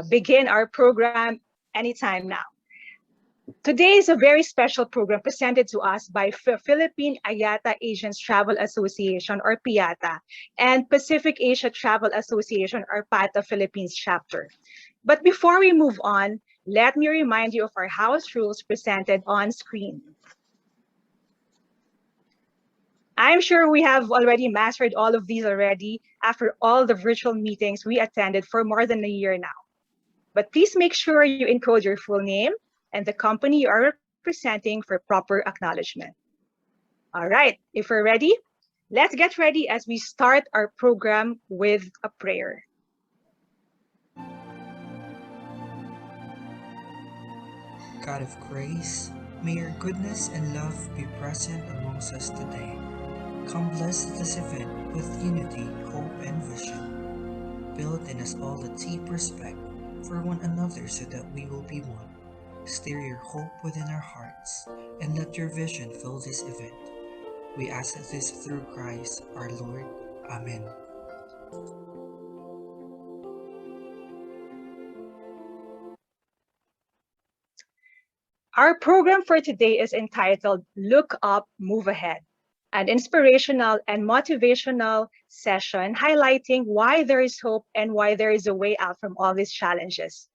begin our program anytime now. Today is a very special program presented to us by Philippine IATA Asians Travel Association, or PIATA, and Pacific Asia Travel Association, or PATA Philippines chapter. But before we move on, let me remind you of our house rules presented on screen. I'm sure we have already mastered all of these already after all the virtual meetings we attended for more than a year now. But please make sure you encode your full name and the company you are representing for proper acknowledgement. All right, if we're ready, let's get ready as we start our program with a prayer. God of grace, may your goodness and love be present amongst us today. Come bless this event with unity, hope, and vision. Build in us all a deep respect for one another so that we will be one. Stir your hope within our hearts, and let your vision fill this event. We ask this through Christ our Lord. Amen. Our program for today is entitled Look Up, Move Ahead, an inspirational and motivational session highlighting why there is hope and why there is a way out from all these challenges.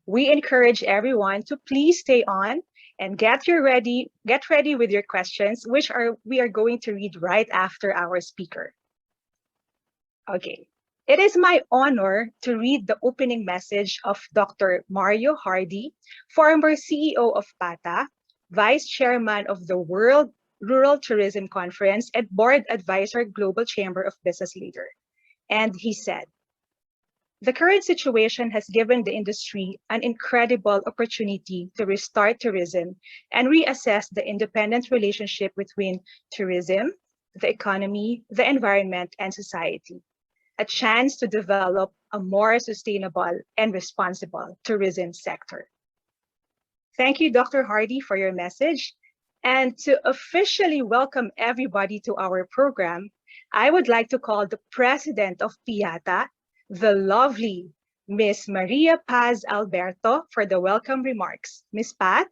We encourage everyone to please stay on and get ready with your questions, which we are going to read right after our speaker. Okay. It is my honor to read the opening message of Dr. Mario Hardy, former CEO of PATA, Vice Chairman of the World Rural Tourism Conference, and Board Advisor, Global Chamber of Business Leader. And he said, the current situation has given the industry an incredible opportunity to restart tourism and reassess the independent relationship between tourism, the economy, the environment, and society. A chance to develop a more sustainable and responsible tourism sector. Thank you, Dr. Hardy, for your message. And to officially welcome everybody to our program, I would like to call the president of PIATA, the lovely Miss Maria Paz Alberto, for the welcome remarks. Miss Pat?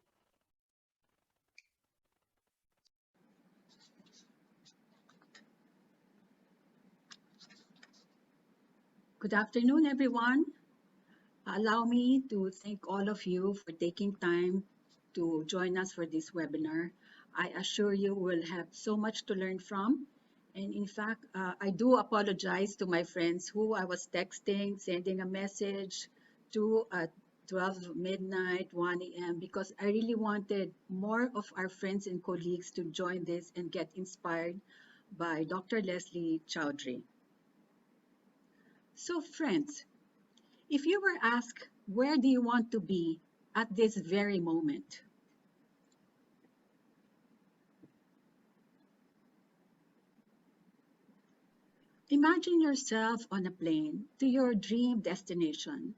Good afternoon, everyone. Allow me to thank all of you for taking time to join us for this webinar. I assure you will have so much to learn from. And in fact, I do apologize to my friends who I was texting, sending a message to at 12 midnight, 1 a.m. because I really wanted more of our friends and colleagues to join this and get inspired by Dr. Leslie Choudhury. So friends, if you were asked, where do you want to be at this very moment? Imagine yourself on a plane to your dream destination,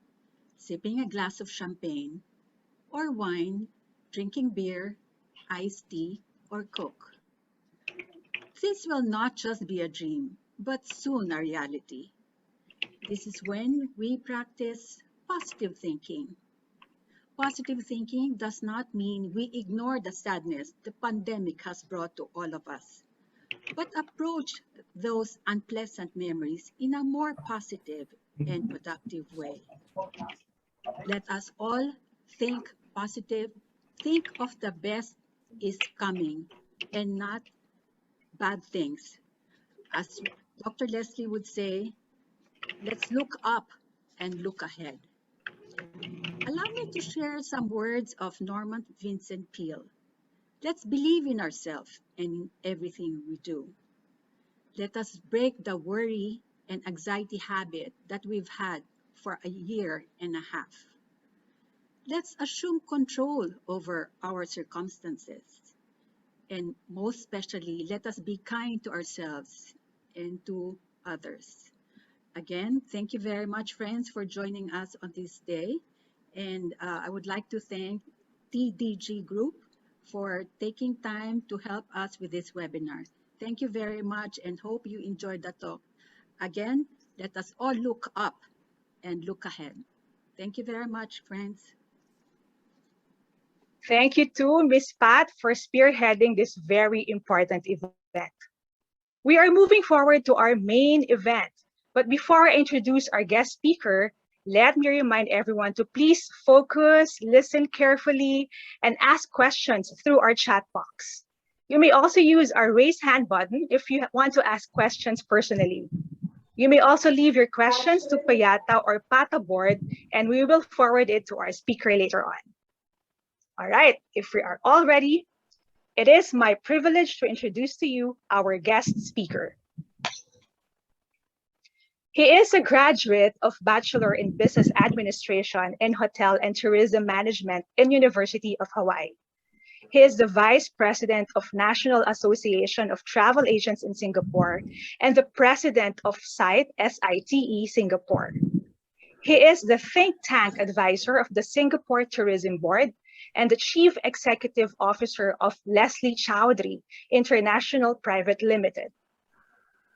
sipping a glass of champagne or wine, drinking beer, iced tea, or Coke. This will not just be a dream, but soon a reality. This is when we practice positive thinking. Positive thinking does not mean we ignore the sadness the pandemic has brought to all of us, but approach those unpleasant memories in a more positive and productive way. Let us all think positive, think of the best is coming and not bad things. As Dr. Leslie would say, let's look up and look ahead. Allow me to share some words of Norman Vincent Peale. Let's believe in ourselves and in everything we do. Let us break the worry and anxiety habit that we've had for a year and a half. Let's assume control over our circumstances. And most especially, let us be kind to ourselves and to others. Again, thank you very much, friends, for joining us on this day. And I would like to thank TDG Group for taking time to help us with this webinar. Thank you very much and hope you enjoyed the talk. Again, let us all look up and look ahead. Thank you very much, friends. Thank you to Ms. Pat for spearheading this very important event. We are moving forward to our main event. But before I introduce our guest speaker, let me remind everyone to please focus, listen carefully, and ask questions through our chat box. You may also use our raise hand button if you want to ask questions personally. You may also leave your questions to PIATA or PATA board, and we will forward it to our speaker later on. All right, if we are all ready, it is my privilege to introduce to you our guest speaker. He is a graduate of Bachelor in Business Administration in Hotel and Tourism Management in University of Hawaii. He is the Vice President of National Association of Travel Agents in Singapore and the President of SITE Singapore. He is the think tank advisor of the Singapore Tourism Board and the Chief Executive Officer of Leslie Choudhury International Private Limited.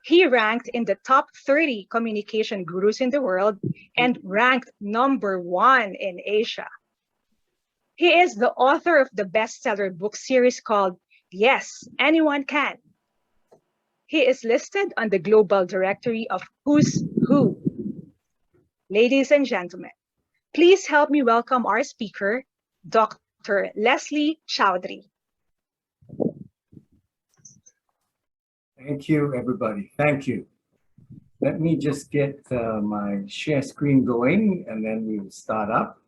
He ranked in the top 30 communication gurus in the world and ranked #1 in Asia. He is the author of the bestseller book series called Yes, Anyone Can. He is listed on the global directory of Who's Who. Ladies and gentlemen, please help me welcome our speaker, Dr. Leslie Choudhury. Thank you, everybody. Thank you. Let me just get my share screen going, and then we will start up.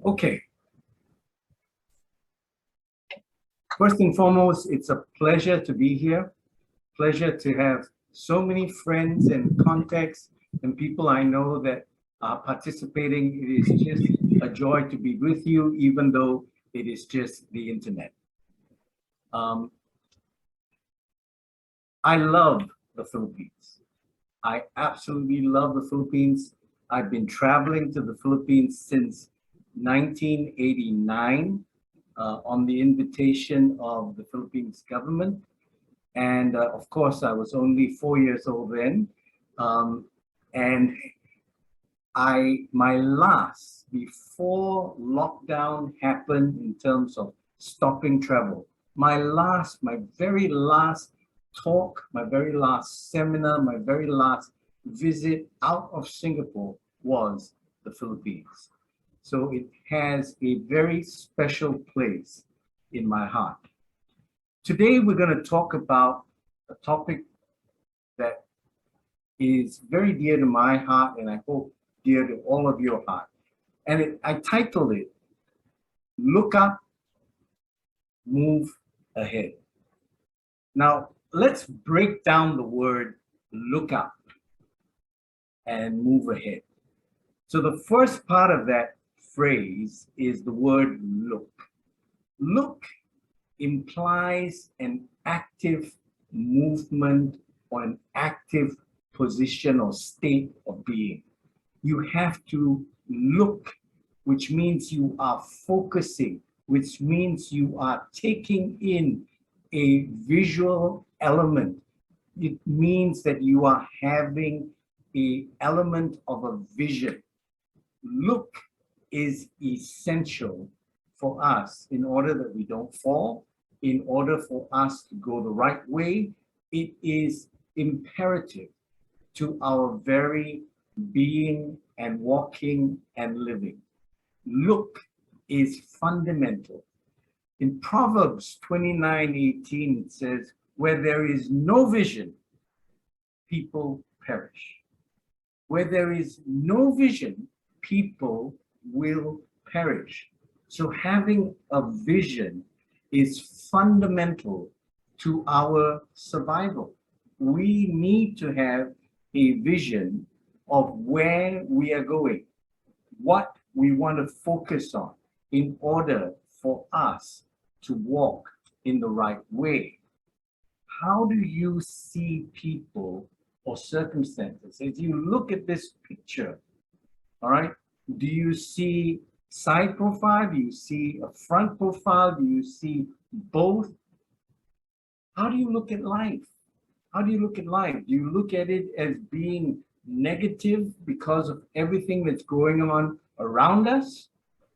Okay. First and foremost, it's a pleasure to be here. Pleasure to have so many friends and contacts and people I know that are participating. It is just a joy to be with you, even though it is just the internet. I love the Philippines. I absolutely love the Philippines. I've been traveling to the Philippines since 1989 on the invitation of the Philippines government. And of course, I was only 4 years old then. And my last, before lockdown happened in terms of stopping travel, my very last talk, my very last seminar, my very last visit out of Singapore was the Philippines. So it has a very special place in my heart. Today, we're going to talk about a topic that is very dear to my heart, and I hope dear to all of your heart. And I titled it, Look Up, Move Ahead. Now, let's break down the word look up and move ahead. So the first part of that phrase is the word look. Look implies an active movement or an active position or state of being. You have to look, which means you are focusing, which means you are taking in a visual element. It means that you are having an element of a vision. Look is essential for us in order that we don't fall, in order for us to go the right way. It is imperative to our very being and walking and living. Look is fundamental. In Proverbs 29:18, it says, where there is no vision, people perish. Where there is no vision, people will perish. So having a vision is fundamental to our survival. We need to have a vision of where we are going, what we want to focus on in order for us to walk in the right way? How do you see people or circumstances? As you look at this picture, all right, do you see side profile? Do you see a front profile? Do you see both? How do you look at life? How do you look at life? Do you look at it as being negative because of everything that's going on around us?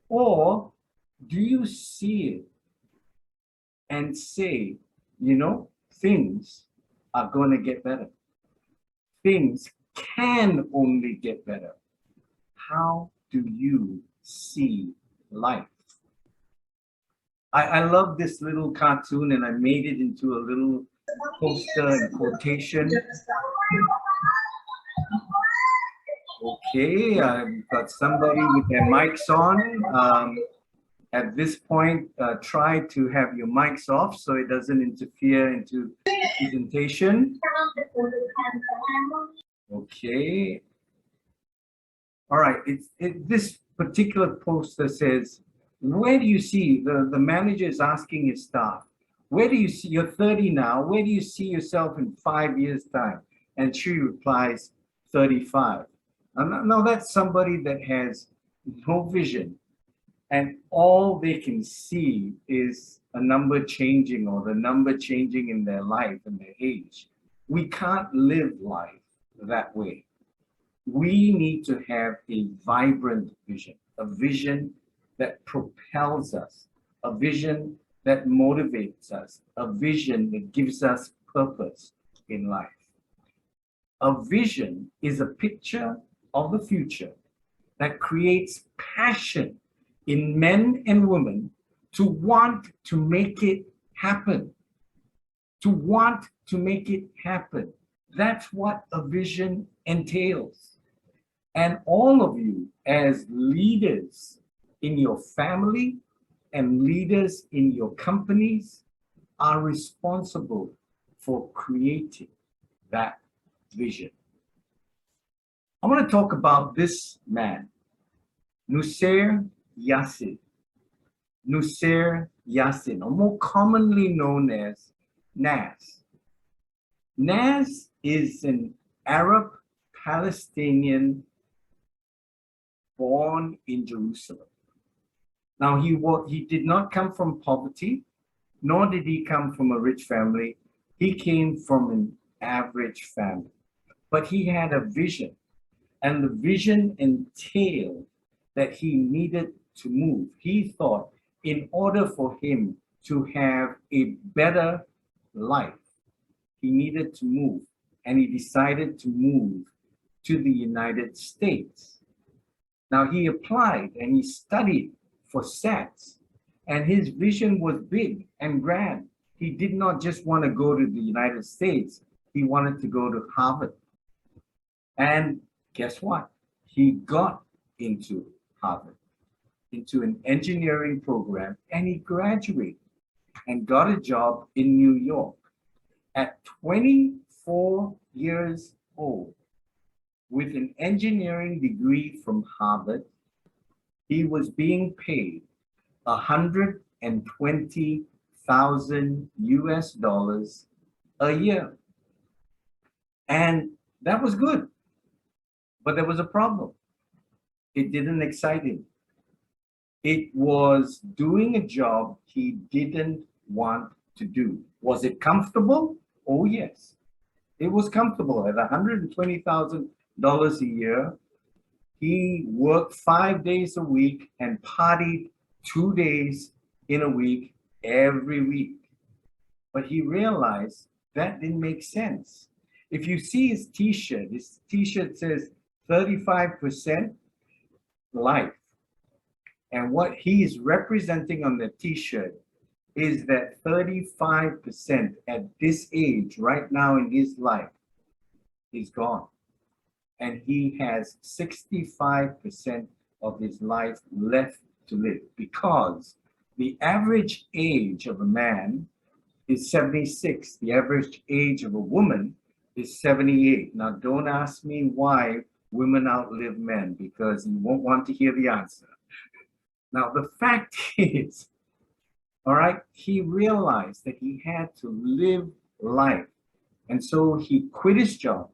Or do you see it and say, you know, things are going to get better? Things can only get better. How do you see life? I love this little cartoon, and I made it into a little poster and quotation. Okay, I've got somebody with their mics on. At this point, try to have your mics off so it doesn't interfere into the presentation. Okay. All right, this particular poster says, where do you see, the manager is asking his staff, where do you see, you're 30 now, where do you see yourself in 5 years' time? And she replies, 35. Now that's somebody that has no vision, and all they can see is a number changing or the number changing in their life and their age. We can't live life that way. We need to have a vibrant vision, a vision that propels us, a vision that motivates us, a vision that gives us purpose in life. A vision is a picture of the future that creates passion in men and women to want to make it happen. To want to make it happen. That's what a vision entails. And all of you, as leaders in your family and leaders in your companies, are responsible for creating that vision. I want to talk about this man, Nusseir Yassin. Nusseir Yassin, or more commonly known as Nas. Nas is an Arab Palestinian born in Jerusalem. Now, he did not come from poverty, nor did he come from a rich family. He came from an average family. But he had a vision, and the vision entailed that he needed to move. He thought in order for him to have a better life, he needed to move, and he decided to move to the United States. Now, he applied and he studied for SATs, and his vision was big and grand. He did not just want to go to the United States, he wanted to go to Harvard. And guess what? He got into Harvard, into an engineering program, and he graduated and got a job in New York. At 24 years old, with an engineering degree from Harvard, he was being paid $120,000 US a year. And that was good. But there was a problem. It didn't excite him. It was doing a job he didn't want to do. Was it comfortable? Oh, yes. It was comfortable. At $120,000 a year, he worked 5 days a week and partied 2 days in a week every week. But he realized that didn't make sense. If you see his t-shirt says 35% life. And what he is representing on the t-shirt is that 35% at this age, right now in his life, is gone. And he has 65% of his life left to live, because the average age of a man is 76. The average age of a woman is 78. Now, don't ask me why women outlive men, because you won't want to hear the answer. Now, the fact is All right. He realized that he had to live life. And so he quit his job.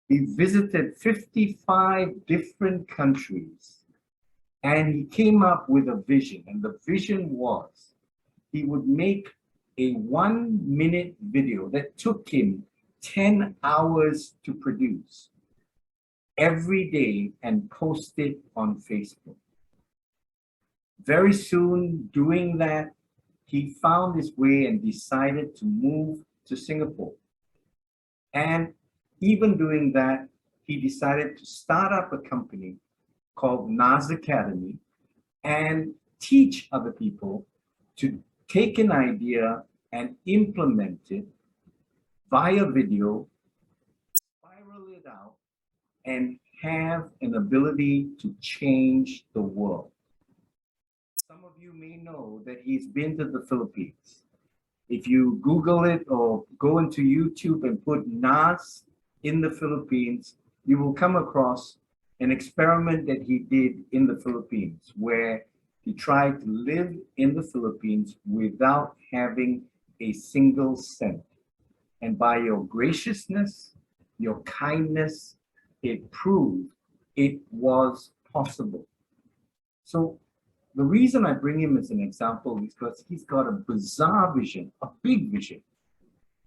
He visited 55 different countries and he came up with a vision. And the vision was he would make a 1 minute video that took him 10 hours to produce every day and post it on Facebook. Very soon, doing that, he found his way and decided to move to Singapore. And even doing that, he decided to start up a company called NAS Academy and teach other people to take an idea and implement it via video, spiral it out, and have an ability to change the world. Some of you may know that he's been to the Philippines. If you Google it or go into YouTube and put NAS in the Philippines, you will come across an experiment that he did in the Philippines where he tried to live in the Philippines without having a single cent. And by your graciousness, your kindness, it proved it was possible. So the reason I bring him as an example is because he's got a bizarre vision, a big vision,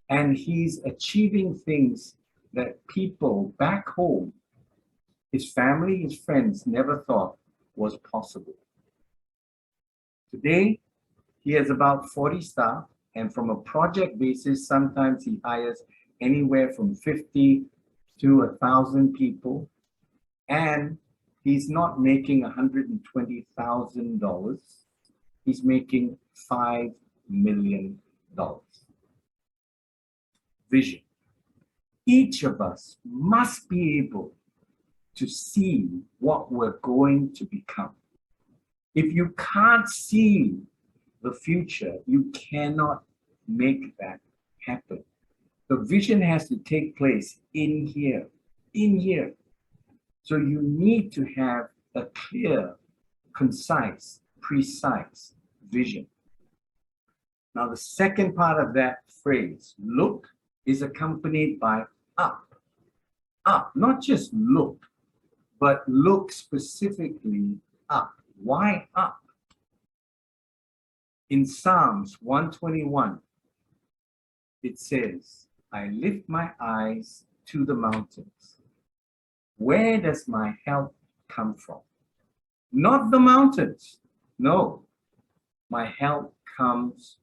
and he's achieving things that people back home, his family, his friends never thought was possible. Today, he has about 40 staff, and from a project basis, sometimes he hires anywhere from 50 to 1,000 people, and he's not making $120,000. He's making $5 million. Vision. Each of us must be able to see what we're going to become. If you can't see the future, you cannot make that happen. The vision has to take place in here, in here. So you need to have a clear, concise, precise vision. Now, the second part of that phrase, look, is accompanied by up. Up, not just look, but look specifically up. Why up? In Psalms 121, it says, I lift my eyes to the mountains. Where does my help come from? Not the mountains. No, my help comes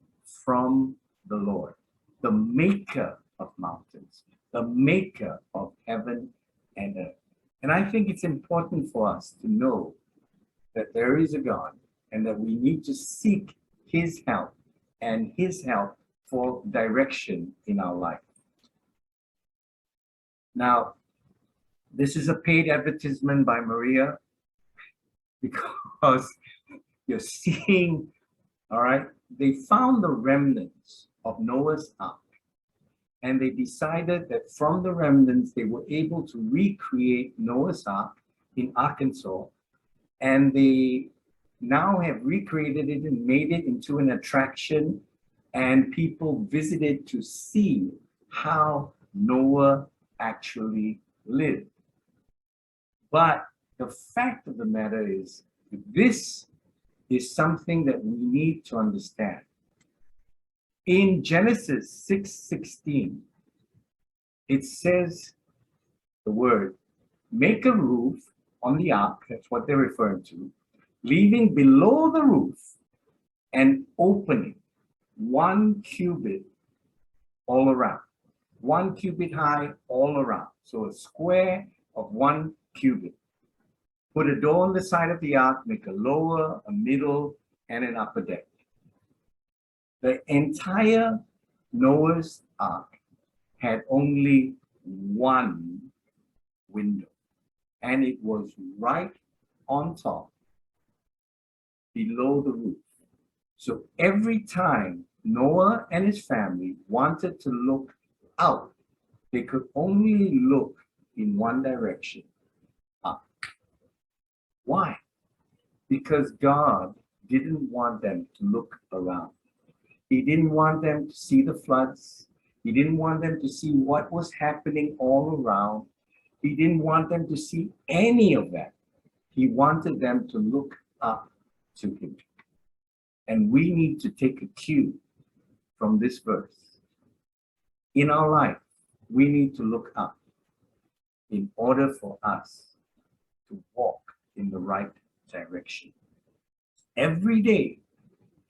from the Lord, the maker of mountains, the maker of heaven and earth. And I think it's important for us to know that there is a God and that we need to seek his help and his help for direction in our life. Now, this is a paid advertisement by Maria because you're seeing, all right, they found the remnants of Noah's Ark and they decided that from the remnants, they were able to recreate Noah's Ark in Arkansas, and they now have recreated it and made it into an attraction, and people visited to see how Noah actually lived. But the fact of the matter is, this is something that we need to understand. In Genesis 6:16, it says the word, make a roof on the ark, that's what they're referring to, leaving below the roof an opening 1 cubit all around, 1 cubit high all around. So a square of 1 cubit. Put a door on the side of the ark, make a lower, a middle, and an upper deck. The entire Noah's Ark had only one window, and it was right on top, below the roof. So every time Noah and his family wanted to look out, they could only look in one direction, up. Why? Because God didn't want them to look around. He didn't want them to see the floods. He didn't want them to see what was happening all around. He didn't want them to see any of that. He wanted them to look up to him. And we need to take a cue from this verse. In our life, we need to look up in order for us to walk in the right direction. Every day,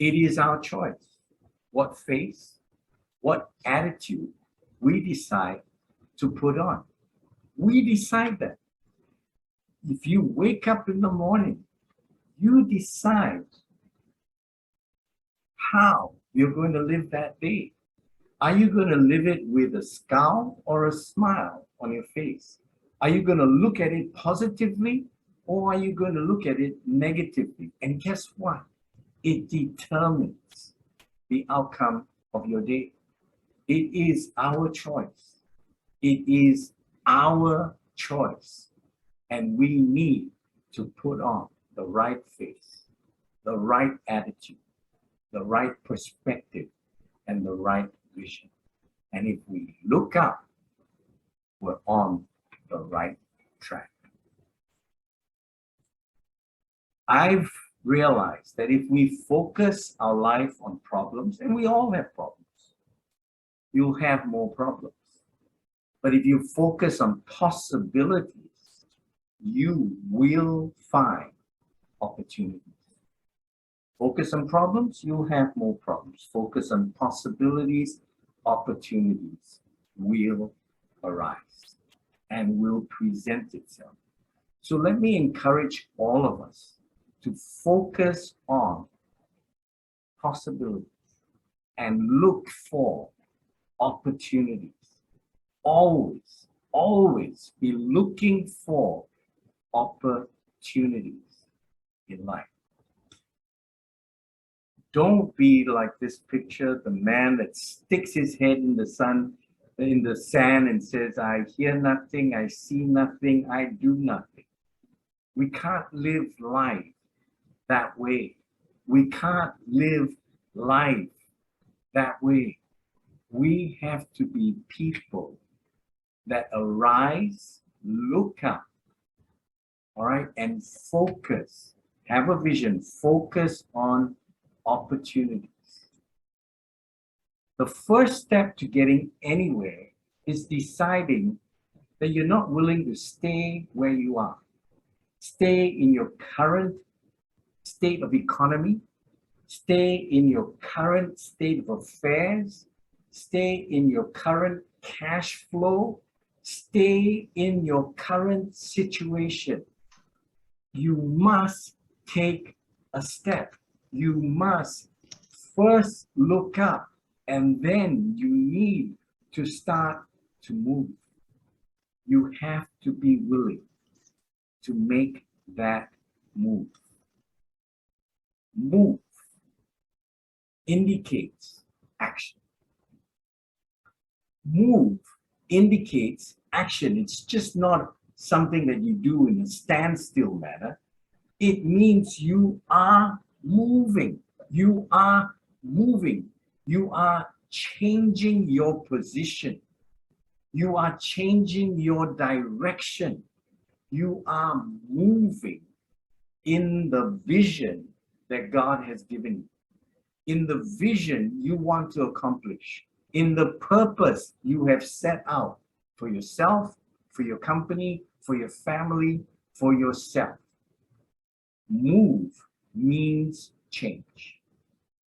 it is our choice what face, what attitude we decide to put on. We decide that. If you wake up in the morning, you decide how you're going to live that day. Are you going to live it with a scowl or a smile on your face? Are you going to look at it positively or are you going to look at it negatively? And guess what? It determines the outcome of your day. It is our choice. It is our choice. And we need to put on the right face, the right attitude, the right perspective, and the right vision. And if we look up, we're on the right track. I've realized that if we focus our life on problems, and we all have problems, you'll have more problems. But if you focus on possibilities, you will find opportunities. Focus on problems, you'll have more problems. Focus on possibilities, opportunities will arise and will present itself. So let me encourage all of us to focus on possibilities and look for opportunities. Always, always be looking for opportunities in life. Don't be like this picture, the man that sticks his head in the sun, in the sand and says, I hear nothing, I see nothing, I do nothing. We can't live life that way. We can't live life that way. We have to be people that arise, look up, all right, and focus, have a vision, focus on opportunities. The first step to getting anywhere is deciding that you're not willing to stay where you are. Stay in your current state of economy, stay in your current state of affairs, stay in your current cash flow, stay in your current situation. You must take a step. You must first look up and then you need to start to move. You have to be willing to make that move. Move indicates action. Move indicates action. It's just not something that you do in a standstill manner. It means you are moving. You are moving. You are changing your position. You are changing your direction. You are moving in the vision that God has given you, in the vision you want to accomplish, in the purpose you have set out for yourself, for your company, for your family, for yourself. Move means change.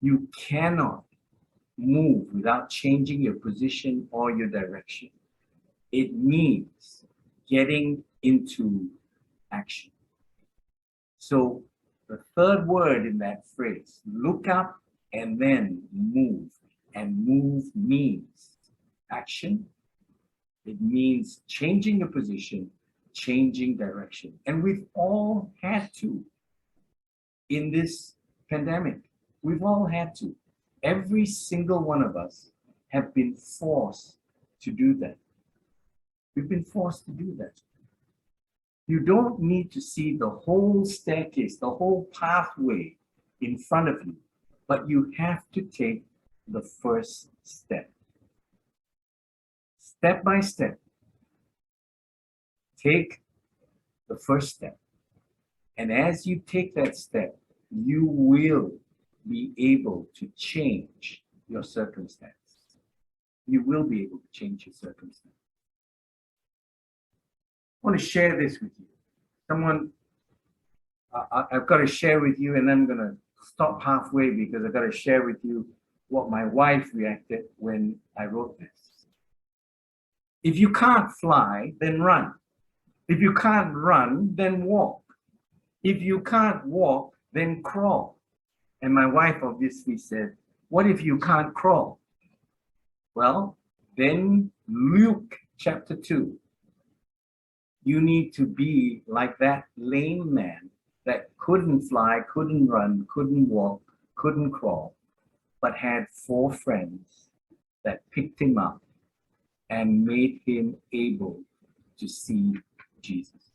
You cannot move without changing your position or your direction. It means getting into action. So the third word in that phrase, look up and then move. And move means action. It means changing your position, changing direction. And we've all had to in this pandemic. We've all had to. Every single one of us have been forced to do that. We've been forced to do that. You don't need to see the whole staircase, the whole pathway in front of you, but you have to take the first step. Step by step, take the first step. And as you take that step, you will be able to change your circumstance. You will be able to change your circumstance. I want to share this with you. I've got to share with you, and I'm going to stop halfway because I've got to share with you what my wife reacted when I wrote this. If you can't fly, then run. If you can't run, then walk. If you can't walk, then crawl. And my wife obviously said, what if you can't crawl? Well, then Luke chapter 2, you need to be like that lame man that couldn't fly, couldn't run, couldn't walk, couldn't crawl, but had 4 friends that picked him up and made him able to see Jesus.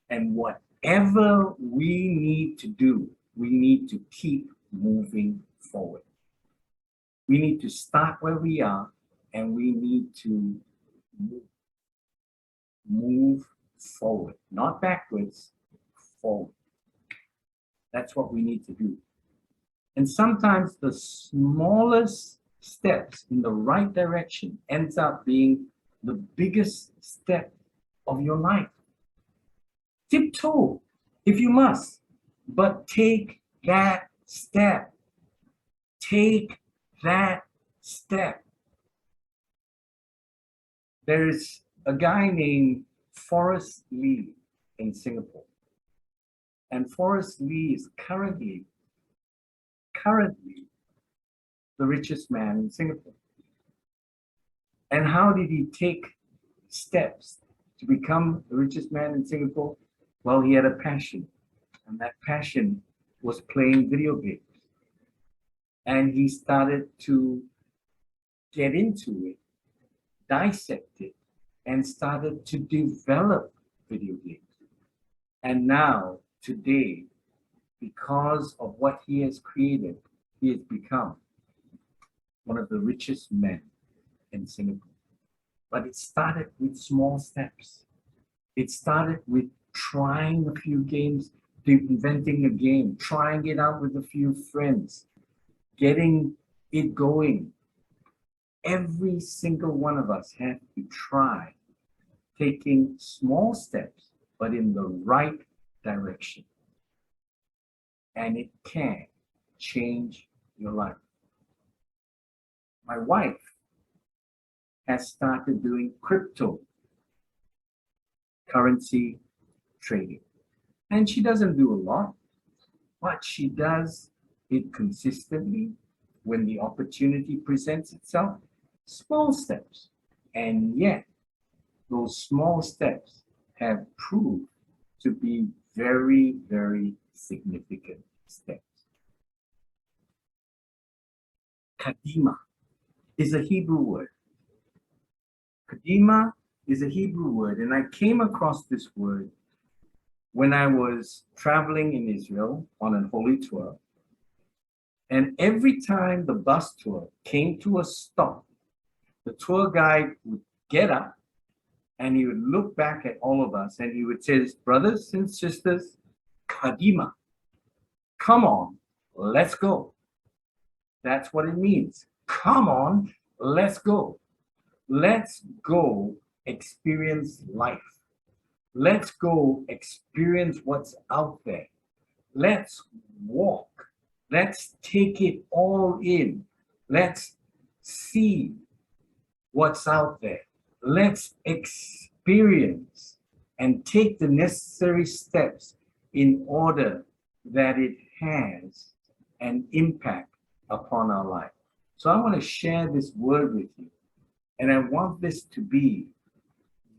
And whatever we need to do, we need to keep moving forward. We need to start where we are, and we need to move forward, not backwards, forward. That's what we need to do. And sometimes the smallest steps in the right direction ends up being the biggest step of your life. Tiptoe if you must, but take that step. Take that step. There's a guy named Forrest Lee in Singapore. And Forrest Lee is currently the richest man in Singapore. And how did he take steps to become the richest man in Singapore? Well, he had a passion, and that passion was playing video games. And he started to get into it, dissect it, and started to develop video games. And now, today, because of what he has created, he has become one of the richest men in Singapore. But it started with small steps. It started with trying a few games, inventing a game, trying it out with a few friends, getting it going. Every single one of us have to try taking small steps, but in the right direction. And it can change your life. My wife has started doing cryptocurrency trading. And she doesn't do a lot, but she does it consistently when the opportunity presents itself. Small steps. And yet, those small steps have proved to be very, very significant steps. Kadima is a Hebrew word. Kadima is a Hebrew word, and I came across this word when I was traveling in Israel on a holy tour. And every time the bus tour came to a stop, the tour guide would get up and he would look back at all of us and he would say, brothers and sisters, Kadima, come on, let's go. That's what it means. Come on, let's go. Let's go experience life. Let's go experience what's out there. Let's walk. Let's take it all in. Let's see what's out there. Let's experience and take the necessary steps in order that it has an impact upon our life. So I want to share this word with you. And I want this to be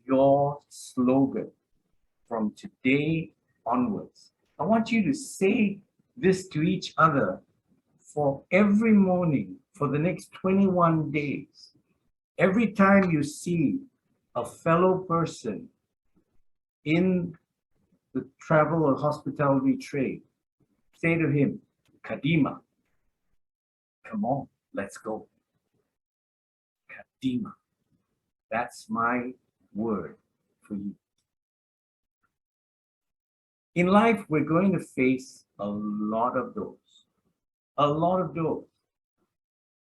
your slogan from today onwards. I want you to say this to each other for every morning for the next 21 days. Every time you see a fellow person in the travel or hospitality trade, Say to him, Kadima, come on, let's go. Kadima. That's my word for you. In life, we're going to face a lot of doors. A lot of doors.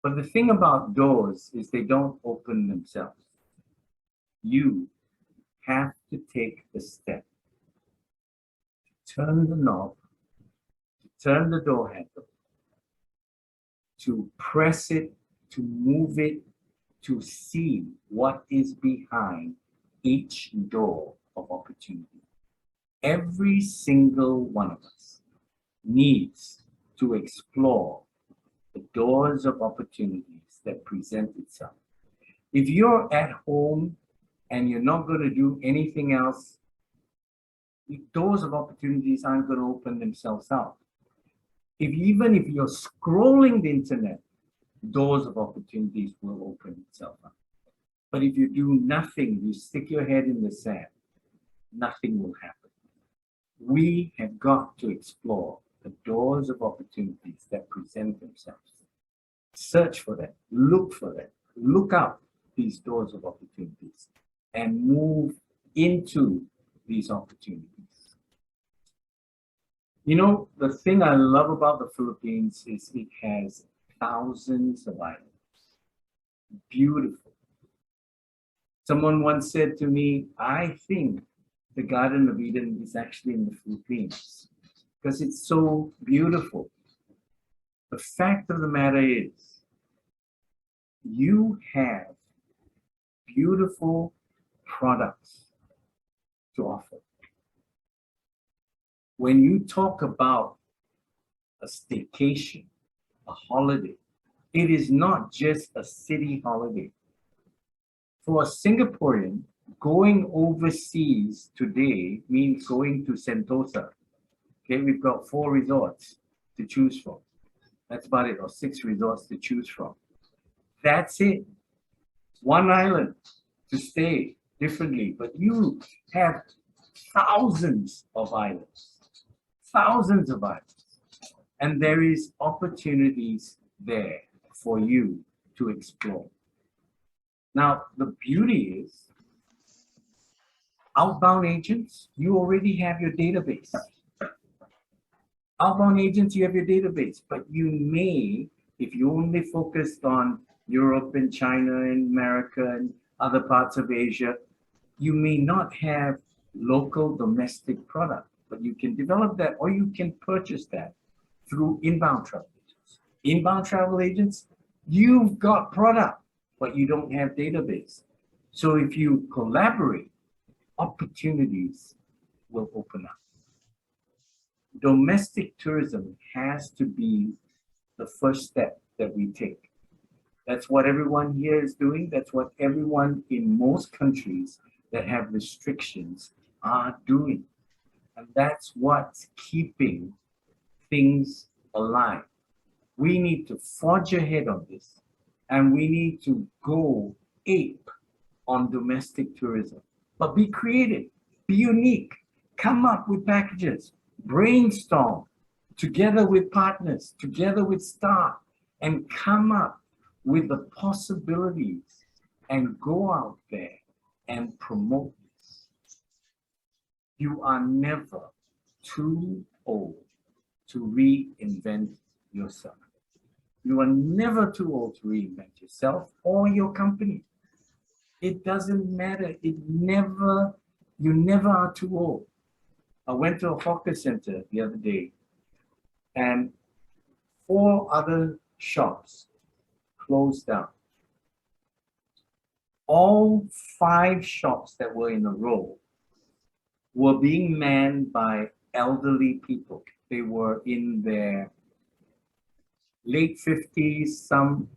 But the thing about doors is they don't open themselves. You have to take the step to turn the knob, to turn the door handle, to press it, to move it, to see what is behind each door of opportunity. Every single one of us needs to explore the doors of opportunities that present itself. If you're at home and you're not going to do anything else, the doors of opportunities aren't going to open themselves out. Even if you're scrolling the internet, doors of opportunities will open itself up. But if you do nothing, you stick your head in the sand, nothing will happen. We have got to explore the doors of opportunities that present themselves. Search for them, look for them, look out these doors of opportunities and move into these opportunities. You know, the thing I love about the Philippines is it has thousands of islands. Beautiful. Someone once said to me, I think the Garden of Eden is actually in the Philippines because it's so beautiful. The fact of the matter is, you have beautiful products to offer. When you talk about a staycation, a holiday, it is not just a city holiday. For a Singaporean, going overseas today means going to Sentosa. Okay, we've got 4 resorts to choose from. That's about it, or 6 resorts to choose from. That's it. 1 island to stay differently, but you have thousands of islands, thousands of islands, and there is opportunities there for you to explore. Now, the beauty is, outbound agents, you already have your database. Outbound agents, you have your database, but you may, if you only focused on Europe and China and America and other parts of Asia, you may not have local domestic product, but you can develop that or you can purchase that through inbound travel agents. Inbound travel agents, you've got product, but you don't have database. So if you collaborate, opportunities will open up. Domestic tourism has to be the first step that we take. That's what everyone here is doing. That's what everyone in most countries that have restrictions are doing. And that's what's keeping things alive. We need to forge ahead on this, and we need to go ape on domestic tourism. But be creative, be unique, come up with packages, brainstorm together with partners, together with staff, and come up with the possibilities and go out there and promote this. You are never too old to reinvent yourself. You are never too old to reinvent yourself or your company. It doesn't matter. You never are too old. I went to a hawker center the other day and 4 other shops closed down. All 5 shops that were in a row were being manned by elderly people. They were in their late 50s, some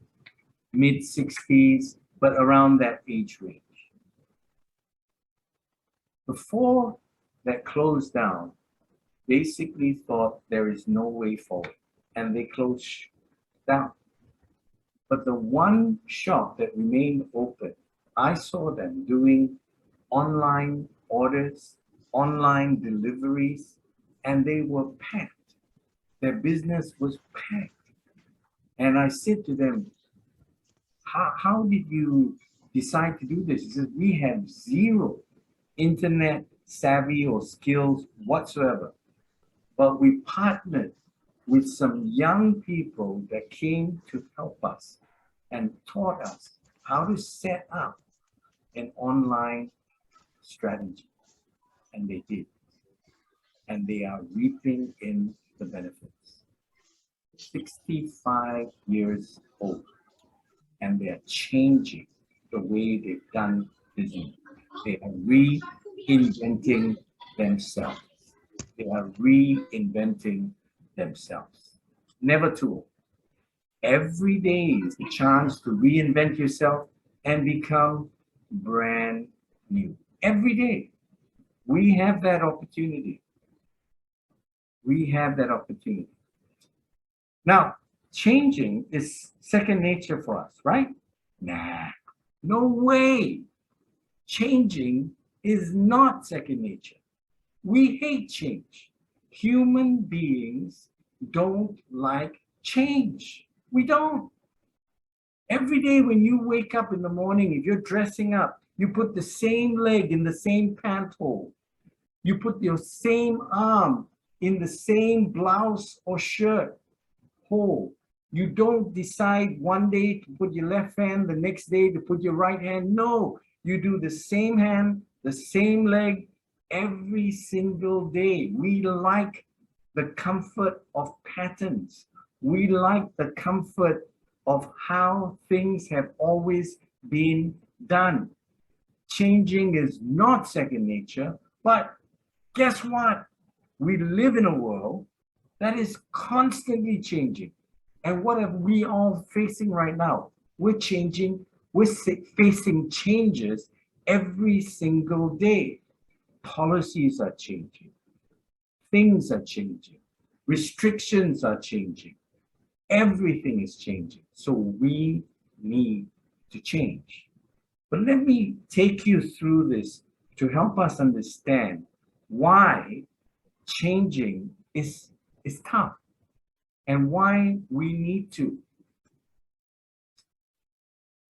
mid 60s, but around that age range. The 4 that closed down basically thought there is no way forward, and they closed down. But the 1 shop that remained open, I saw them doing online orders, online deliveries, and they were packed. Their business was packed. And I said to them, how did you decide to do this? He says, we have zero internet savvy or skills whatsoever. But we partnered with some young people that came to help us and taught us how to set up an online strategy. And they did. And they are reaping in the benefits. 65 years old. And they're changing the way they've done business. They are reinventing themselves. They are reinventing themselves. Never too old. Every day is a chance to reinvent yourself and become brand new. Every day. We have that opportunity. We have that opportunity. Now, changing is second nature for us, right? Nah, no way. Changing is not second nature. We hate change. Human beings don't like change. We don't. Every day when you wake up in the morning, if you're dressing up, you put the same leg in the same pant hole. You put your same arm in the same blouse or shirt hole. You don't decide one day to put your left hand, the next day to put your right hand. No, you do the same hand, the same leg every single day. We like the comfort of patterns. We like the comfort of how things have always been done. Changing is not second nature, but guess what? We live in a world that is constantly changing. And what are we all facing right now? We're changing, we're facing changes every single day. Policies are changing, things are changing, restrictions are changing, everything is changing. So we need to change. But let me take you through this to help us understand why changing is tough and why we need to.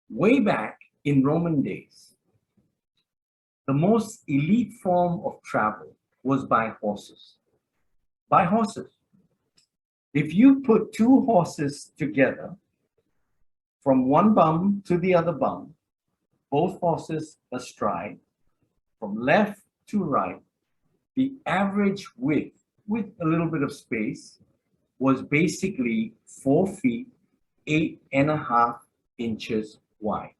Way back in Roman days, the most elite form of travel was by horses. By horses. If you put two horses together from one bum to the other bum, both horses astride, from left to right, the average width, with a little bit of space, was basically 4 feet, 8.5 inches wide.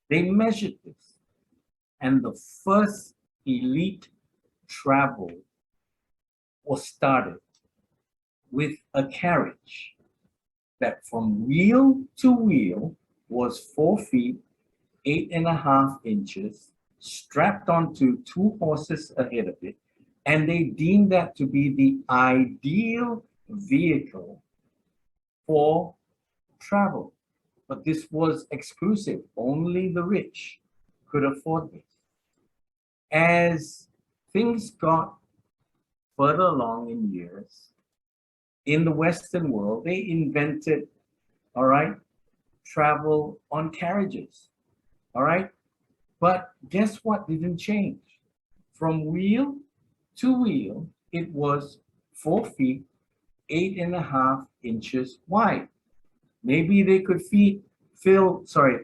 They measured this, and the first elite travel was started with a carriage that from wheel to wheel was 4 feet, 8.5 inches, strapped onto two horses ahead of it, and they deemed that to be the ideal vehicle for travel. But this was exclusive. Only the rich could afford this. As things got further along in years, in the Western world, they invented, all right, travel on carriages, all right? But guess what didn't change? From wheel to wheel, it was 4 feet, 8.5 inches wide. Maybe they could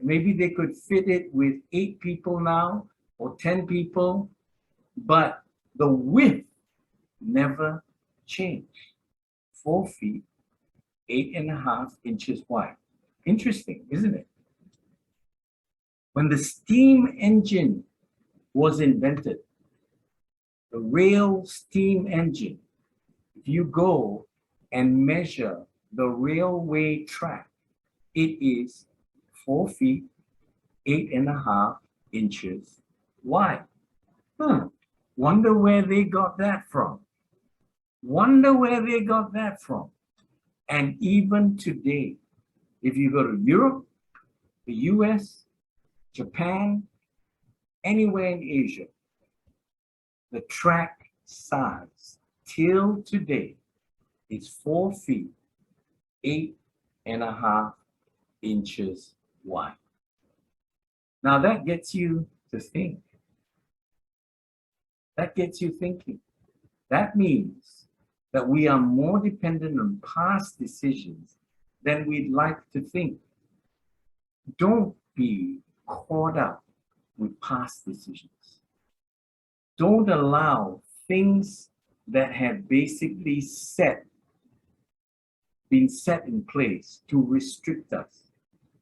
maybe they could fit it with 8 people now or 10 people, but the width never changed. 4 feet, 8.5 inches wide. Interesting, isn't it? When the steam engine was invented, the rail steam engine, if you go and measure the railway track, it is 4 feet, 8.5 inches wide. Wonder where they got that from. Wonder where they got that from. And even today, if you go to Europe, the US, Japan, anywhere in Asia, the track size till today is 4 feet, 8.5 inches wide. Now that gets you to think. That gets you thinking. That means that we are more dependent on past decisions than we'd like to think. Don't be caught up with past decisions. Don't allow things that have basically been set in place to restrict us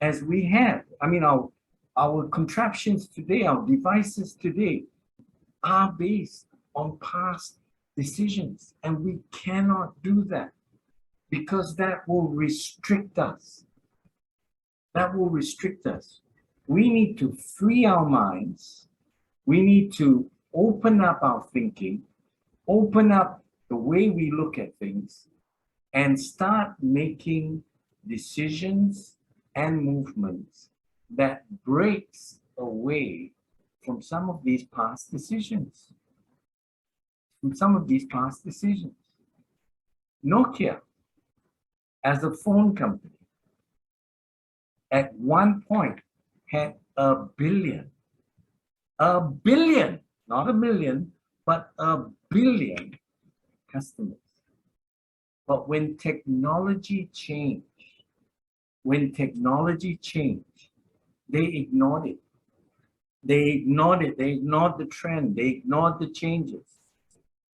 as we have. I mean, our contraptions today, our devices today are based on past decisions, and we cannot do that because that will restrict us. That will restrict us. We need to free our minds. We need to open up our thinking, open up the way we look at things, and start making decisions and movements that breaks away from some of these past decisions. Nokia, as a phone company, at one point had a billion, not a million, but a billion customers. But when technology changed, they ignored it. They ignored the trend, they ignored the changes.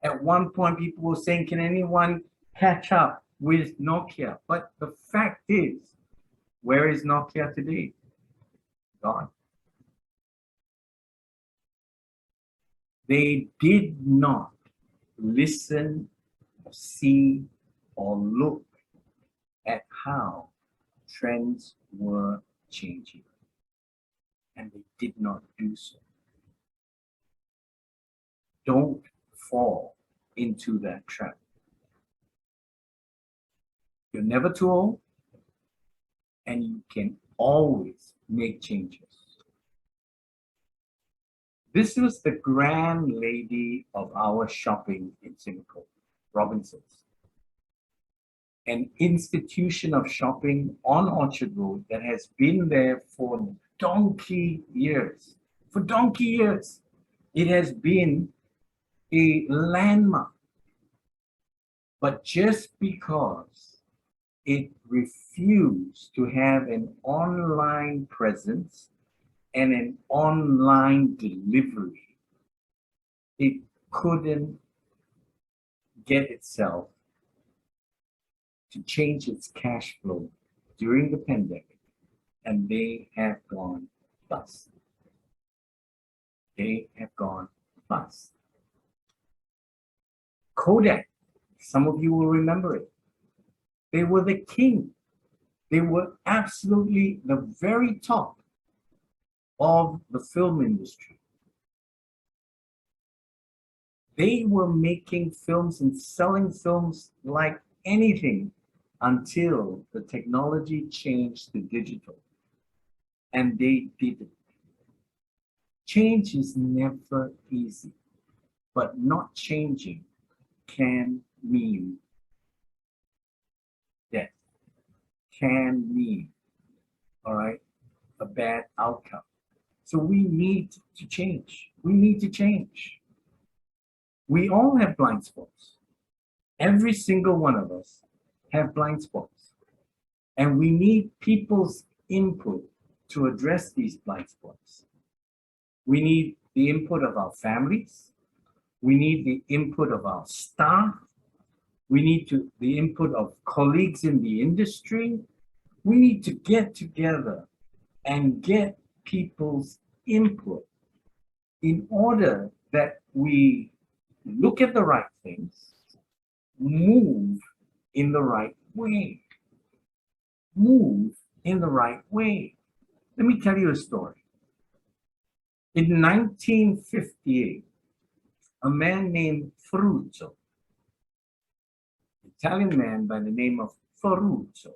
At one point, people were saying, can anyone catch up with Nokia? But the fact is, where is Nokia today? Gone. They did not listen, see, or look at how trends were changing. And they did not do so. Don't fall into that trap. You're never too old, and you can always make changes. This was the grand lady of our shopping in Singapore, Robinsons, an institution of shopping on Orchard Road that has been there for donkey years. For donkey years, it has been a landmark. But just because it refused to have an online presence and an online delivery, it couldn't get itself to change its cash flow during the pandemic, and they have gone bust. They have gone bust. Kodak, some of you will remember it. They were the king. They were absolutely the very top of the film industry. They were making films and selling films like anything until the technology changed to digital. And they did it. Change is never easy, but not changing can mean death, can mean, all right, a bad outcome. So we need to change. We need to change. We all have blind spots. Every single one of us have blind spots. And we need people's input to address these blind spots. We need the input of our families. We need the input of our staff. We need the input of colleagues in the industry. We need to get together and get people's input in order that we look at the right things, move in the right way. Move in the right way. Let me tell you a story. In 1958, a man named Ferruccio, Italian man by the name of Ferruccio,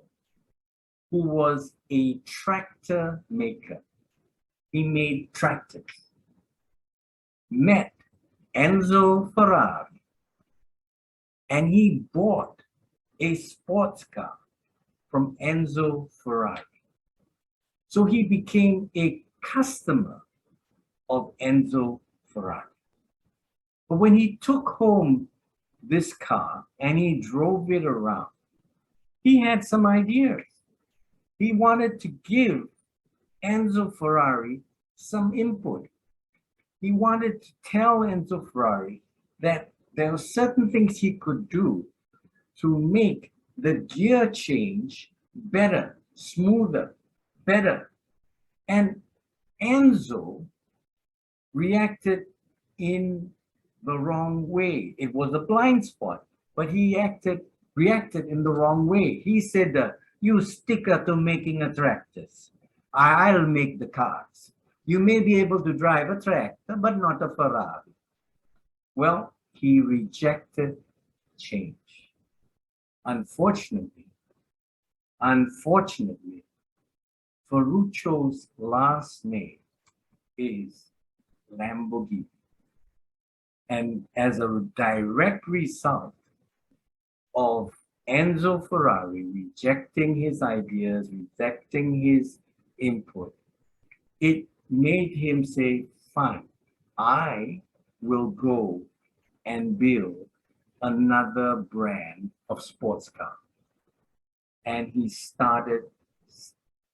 who was a tractor maker. He made tractors. Met Enzo Ferrari, and he bought a sports car from Enzo Ferrari. So he became a customer of Enzo Ferrari. But when he took home this car and he drove it around, he had some ideas. He wanted to give Enzo Ferrari some input. He wanted to tell Enzo Ferrari that there were certain things he could do to make the gear change better, smoother, better. And Enzo reacted in the wrong way. It was a blind spot, but he reacted in the wrong way. He said, you sticker to making a tractors. I'll make the cars. You may be able to drive a tractor, but not a Ferrari. Well, he rejected change. Unfortunately, Ferruccio's last name is Lamborghini. And as a direct result of Enzo Ferrari rejecting his ideas, rejecting his input, it made him say, fine, I will go and build another brand of sports car. And he started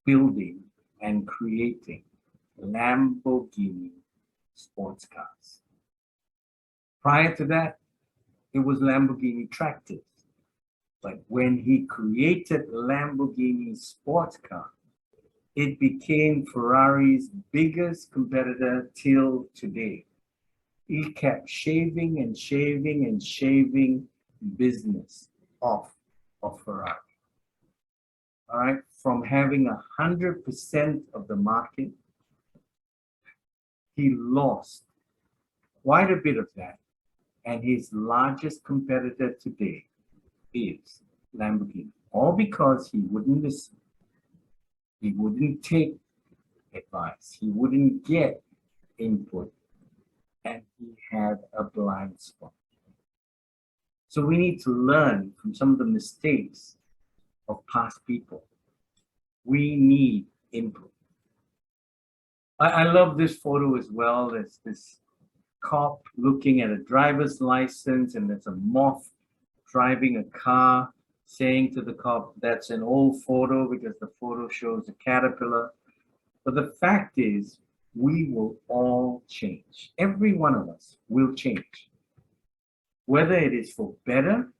building and creating Lamborghini sports cars. Prior to that, it was Lamborghini tractors. But when he created Lamborghini sports car, it became Ferrari's biggest competitor till today. He kept shaving and shaving and shaving business off of Ferrari. All right, from having 100% of the market, he lost quite a bit of that. And his largest competitor today is Lamborghini. All because he wouldn't listen. He wouldn't take advice. He wouldn't get input. And he had a blind spot. So we need to learn from some of the mistakes of past people. We need input. I love this photo as well. There's this cop looking at a driver's license, and there's a moth driving a car, saying to the cop, that's an old photo because the photo shows a caterpillar. But the fact is, we will all change. Every one of us will change. Whether it is for better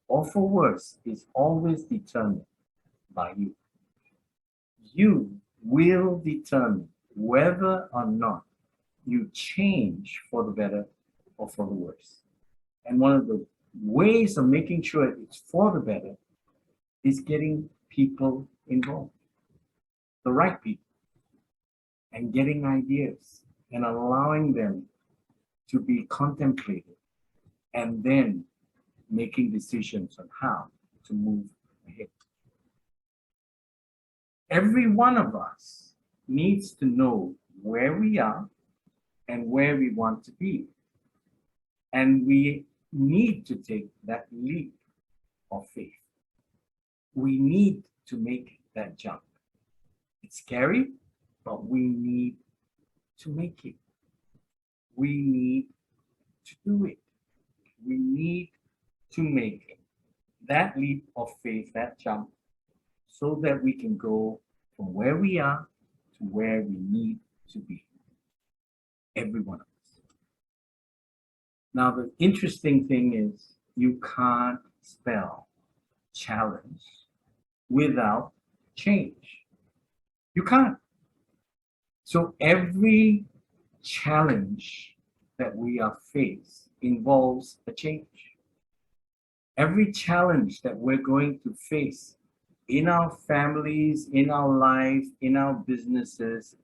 or for worse is always determined by you. You will determine whether or not you change for the better or for the worse. And one of the ways of making sure it's for the better is getting people involved, the right people, and getting ideas and allowing them to be contemplated and then making decisions on how to move ahead. Every one of us needs to know where we are and where we want to be. And we need to take that leap of faith. We need to make that jump. It's scary, but we need to make it. We need to do it. We need to make that leap of faith, that jump, so that we can go from where we are to where we need to be. Every one of us. Now, the interesting thing is you can't spell challenge without change. You can't. So every challenge that we are faced involves a change. Every challenge that we're going to face in our families, in our life, in our businesses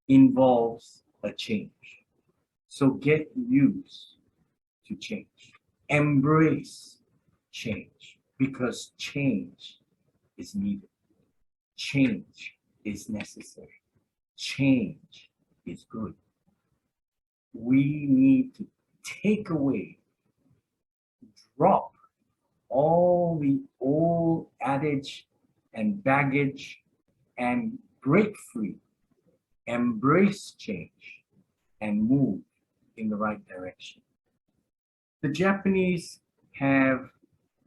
involves a change. So get used to change. Embrace change, because change is needed. Change is necessary. Change is good. We need to take away, drop all the old adage and baggage and break free, embrace change, and move in the right direction. The Japanese have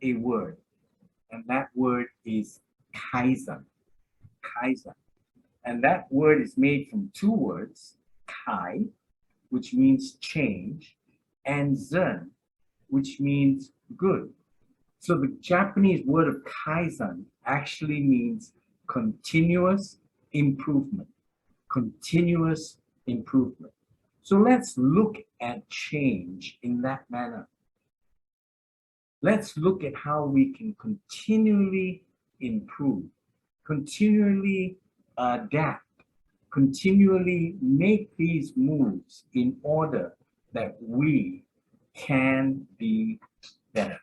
a word, and that word is kaizen. Kaizen. And that word is made from two words, kai, which means change, and zen, which means good. So the Japanese word of kaizen actually means continuous improvement, continuous improvement. So let's look at change in that manner. Let's look at how we can continually improve, continually adapt, continually make these moves in order that we can be better,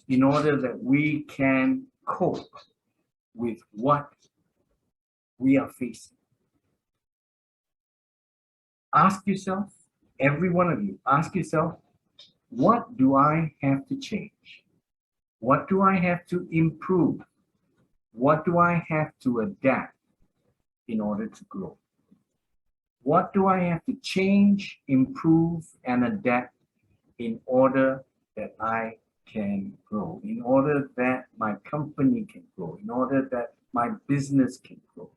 in order that we can cope with what we are facing. Ask yourself, every one of you, ask yourself, what do I have to change? What do I have to improve? What do I have to adapt in order to grow? What do I have to change, improve, and adapt in order that I can grow, in order that my company can grow, in order that my business can grow?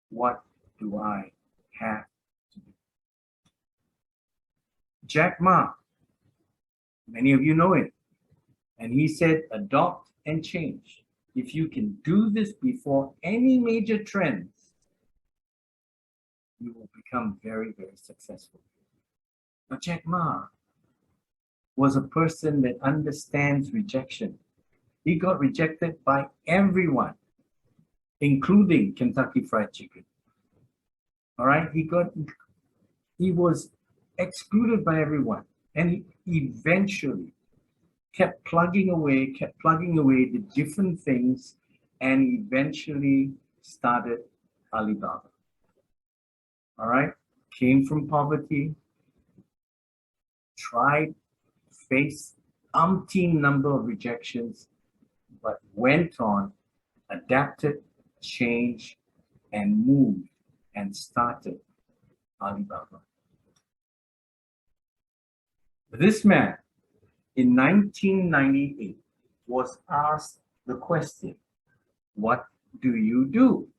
What do I have to do? Jack Ma, many of you know him, and he said, adopt and change. If you can do this before any major trends, you will become very, very successful. But Jack Ma was a person that understands rejection. He got rejected by everyone, including Kentucky Fried Chicken. All right, he was excluded by everyone, and he eventually kept plugging away the different things, and eventually started Alibaba. All right, came from poverty, tried, faced umpteen number of rejections, but went on, adapted, changed, and moved and started Alibaba. This man in 1998 was asked the question, what do you do?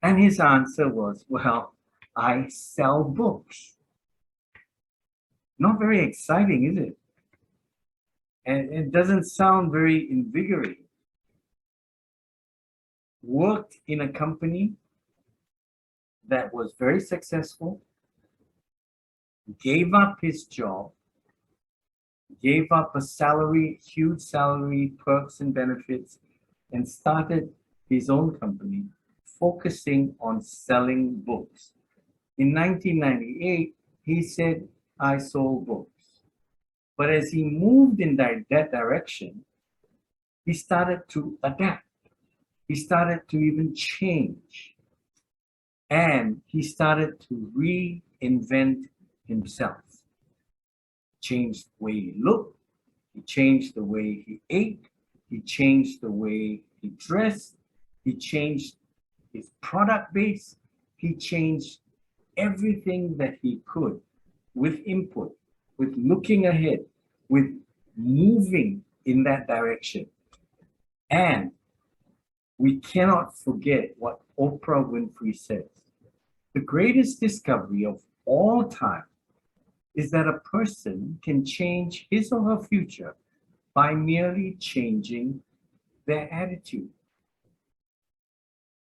And his answer was, well, I sell books. Not very exciting, is it? And it doesn't sound very invigorating. Worked in a company that was very successful, gave up his job, gave up a salary, huge salary, perks and benefits, and started his own company focusing on selling books. In 1998, he said, I sold books. But as he moved in that direction, he started to adapt. He started to even change. And he started to reinvent himself. Changed the way he looked, he changed the way he ate, he changed the way he dressed, he changed his product base, he changed everything that he could with input, with looking ahead, with moving in that direction. And we cannot forget what Oprah Winfrey says. The greatest discovery of all time is that a person can change his or her future by merely changing their attitude.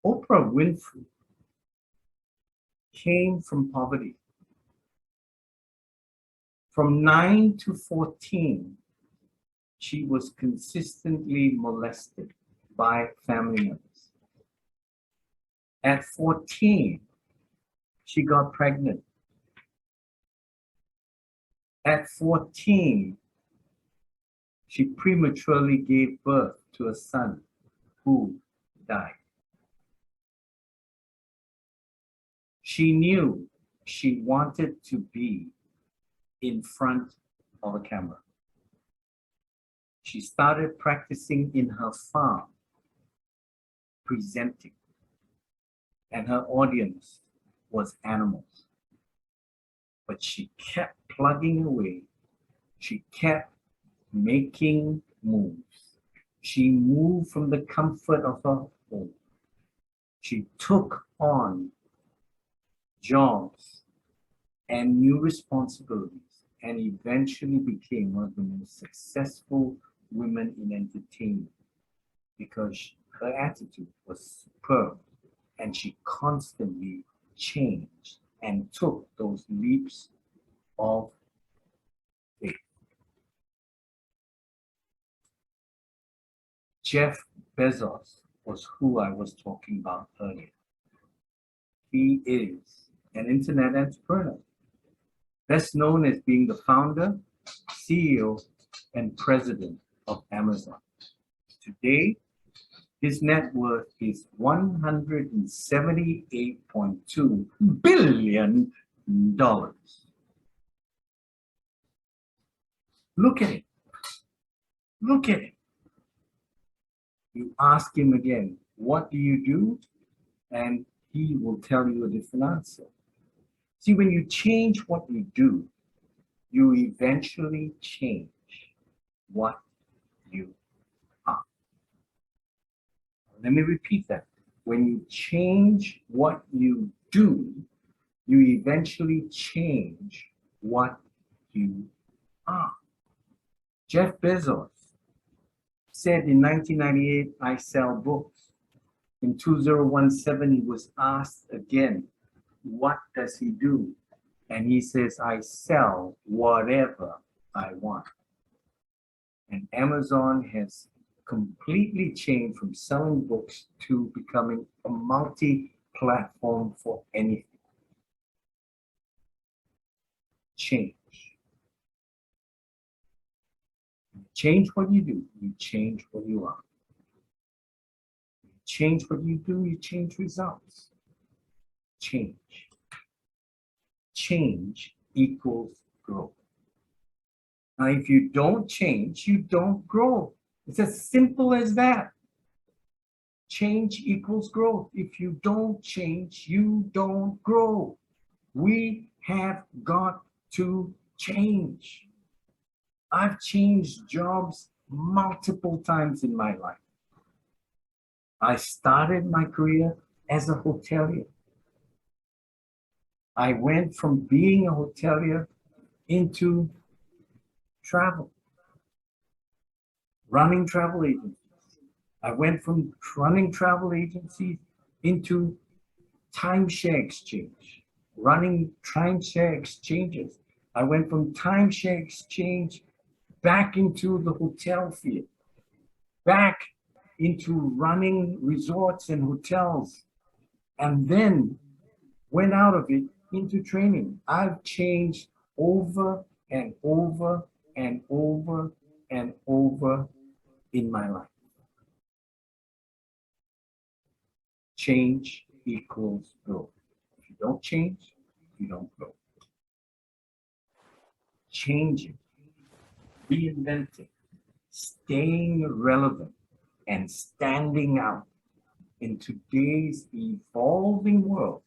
Oprah Winfrey came from poverty. From 9 to 14, she was consistently molested by family members. At 14, she got pregnant. At 14, she prematurely gave birth to a son who died. She knew she wanted to be in front of a camera. She started practicing in her farm, presenting, and her audience was animals. But she kept plugging away. She kept making moves. She moved from the comfort of her home. She took on jobs and new responsibilities and eventually became one of the most successful women in entertainment because her attitude was superb and she constantly changed and took those leaps of faith. Jeff Bezos was who I was talking about earlier. He is an internet entrepreneur, best known as being the founder, CEO, and president of Amazon. Today, his net worth is $178.2 billion. Look at it. Look at it. You ask him again, what do you do? And he will tell you a different answer. See, when you change what you do, you eventually change what you are. Let me repeat that. When you change what you do, you eventually change what you are. Jeff Bezos said in 1998, I sell books. In 2017, he was asked again, what does he do? And he says, I sell whatever I want. And Amazon has completely changed from selling books to becoming a multi-platform for anything. Change. You change what you do, you change what you are. You change what you do, you change results. Change. Change equals growth. Now, if you don't change, you don't grow. It's as simple as that. Change equals growth. If you don't change, you don't grow. We have got to change. I've changed jobs multiple times in my life. I started my career as a hotelier. I went from being a hotelier into travel, running travel agencies. I went from running travel agencies into timeshare exchange, running timeshare exchanges. I went from timeshare exchange back into the hotel field, back into running resorts and hotels, and then went out of it into training. I've changed over and over and over and over in my life. Change equals growth. If you don't change, you don't grow. Changing, reinventing, staying relevant, and standing out in today's evolving world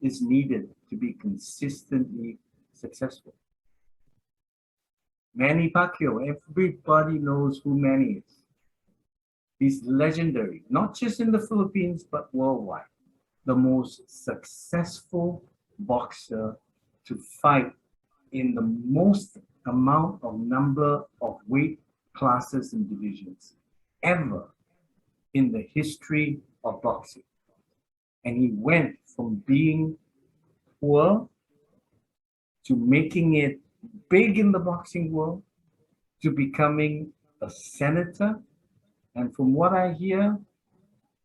is needed to be consistently successful. Manny Pacquiao, everybody knows who Manny is. He's legendary, not just in the Philippines, but worldwide. The most successful boxer to fight in the most amount of number of weight classes and divisions ever in the history of boxing. And he went from being poor to making it big in the boxing world to becoming a senator. And from what I hear,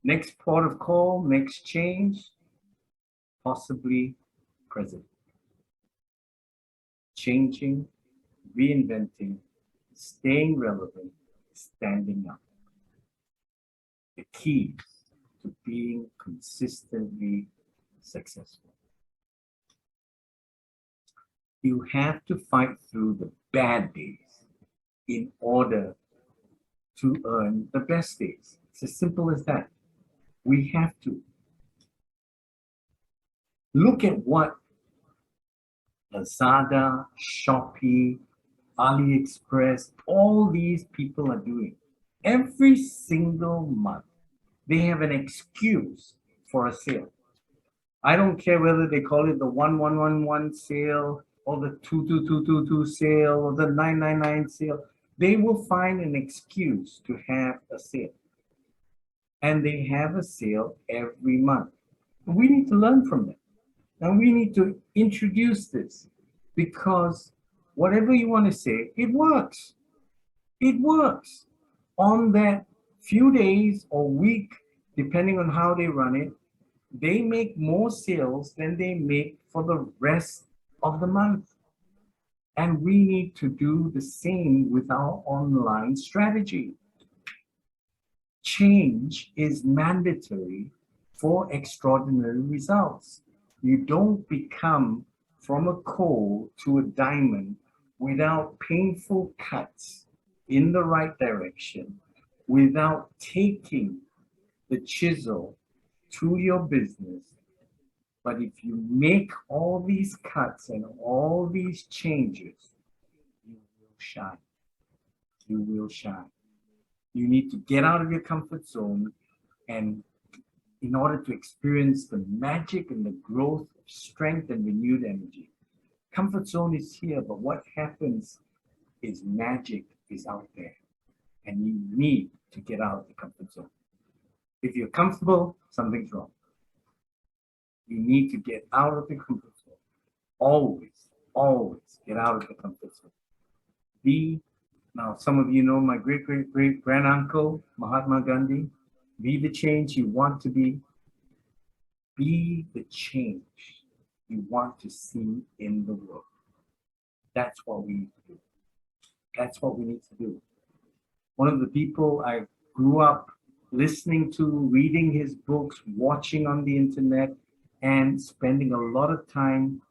next port of call, next change, possibly president. Changing, reinventing, staying relevant, standing up. The keys to being consistently successful. You have to fight through the bad days in order to earn the best days. It's as simple as that. We have to look at what Lazada, Shopee, AliExpress, all these people are doing. Every single month, they have an excuse for a sale. I don't care whether they call it the 1111 sale or the 22222 sale or the 999 sale. They will find an excuse to have a sale. And they have a sale every month. We need to learn from them. And we need to introduce this because whatever you want to say, it works. It works. On that few days or week, depending on how they run it, they make more sales than they make for the rest of the month. And we need to do the same with our online strategy. Change is mandatory for extraordinary results. You don't become from a coal to a diamond without painful cuts in the right direction, without taking the chisel to your business. But if you make all these cuts and all these changes, you will shine. You will shine. You need to get out of your comfort zone, and in order to experience the magic and the growth of strength and renewed energy. Comfort zone is here, but what happens is magic is out there, and you need to get out of the comfort zone. If you're comfortable, something's wrong. You need to get out of the comfort zone. Always, always get out of the comfort zone. Now, some of you know my great granduncle, Mahatma Gandhi. Be the change you want to be. Be the change you want to see in the world. That's what we need to do. That's what we need to do. One of the people I grew up listening to, reading his books, watching on the internet, and spending a lot of time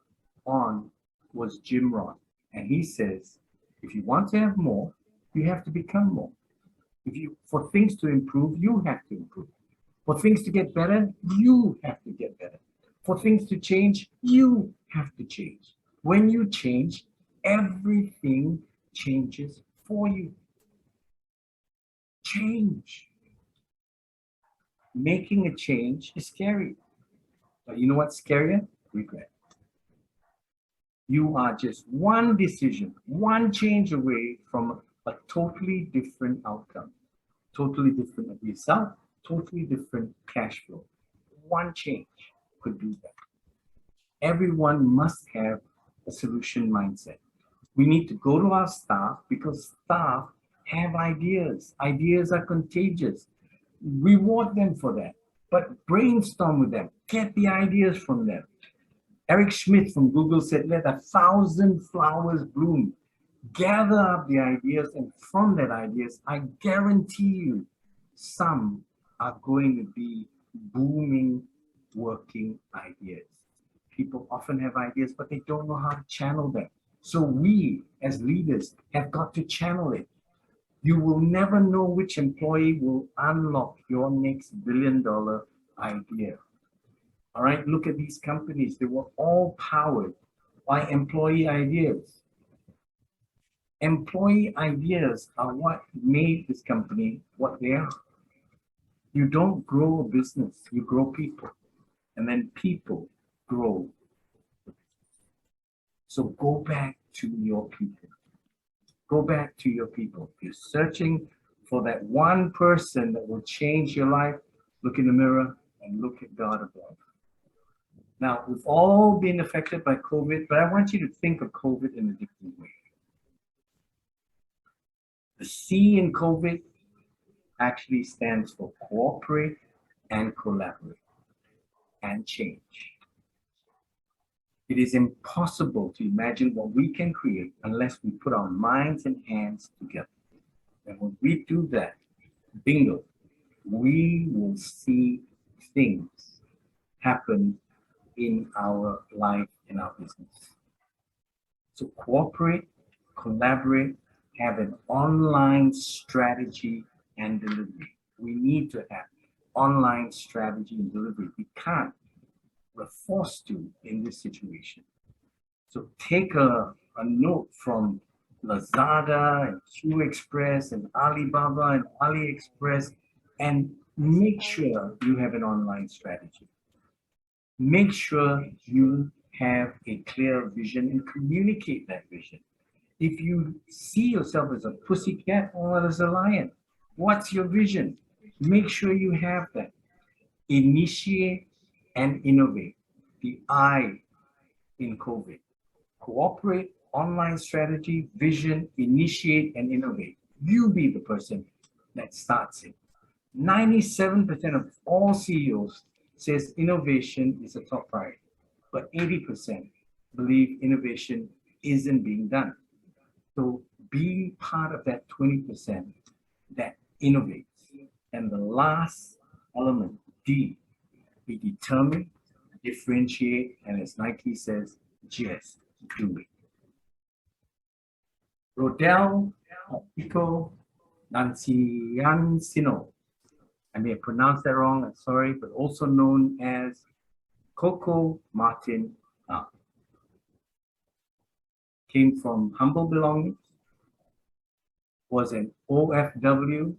on was Jim Rohn. And he says, if you want to have more, you have to become more. For things to improve, you have to improve. For things to get better, you have to get better. For things to change, you have to change. When you change, everything changes for you. Change. Making a change is scary. But you know what's scarier? Regret. You are just one decision, one change away from a totally different outcome, totally different result, totally different cash flow. One change could do that. Everyone must have a solution mindset. We need to go to our staff because staff have ideas. Ideas are contagious. Reward them for that, but brainstorm with them. Get the ideas from them. Eric Schmidt from Google said, let 1,000 flowers bloom. Gather up the ideas, and from that ideas, I guarantee you, some are going to be booming, working ideas. People often have ideas, but they don't know how to channel them. So we, as leaders, have got to channel it. You will never know which employee will unlock your next billion-dollar idea. All right, look at these companies. They were all powered by employee ideas. Employee ideas are what made this company what they are. You don't grow a business, you grow people. And then people grow. So go back to your people. Go back to your people. If you're searching for that one person that will change your life, look in the mirror and look at God above. Now, we've all been affected by COVID, but I want you to think of COVID in a different way. The C in COVID actually stands for cooperate and collaborate and change. It is impossible to imagine what we can create unless we put our minds and hands together. And when we do that, bingo, we will see things happen in our life, in our business. So cooperate, collaborate, have an online strategy and delivery. We need to have online strategy and delivery. We can't. We're forced to in this situation. So take a note from Lazada and Q Express and Alibaba and AliExpress and make sure you have an online strategy. Make sure you have a clear vision and communicate that vision. If you see yourself as a pussycat or as a lion, what's your vision? Make sure you have that. Initiate and innovate. The I in COVID. Cooperate, online strategy, vision, initiate, and innovate. You be the person that starts it. 97% of all CEOs says innovation is a top priority, but 80% believe innovation isn't being done. So be part of that 20% that innovates. And the last element, D, be determined, differentiate, and as Nike says, just do it. Rodel Pico Nanciancino, I may have pronounced that wrong, I'm sorry, but also known as Coco Martin came from humble belongings, was an OFW,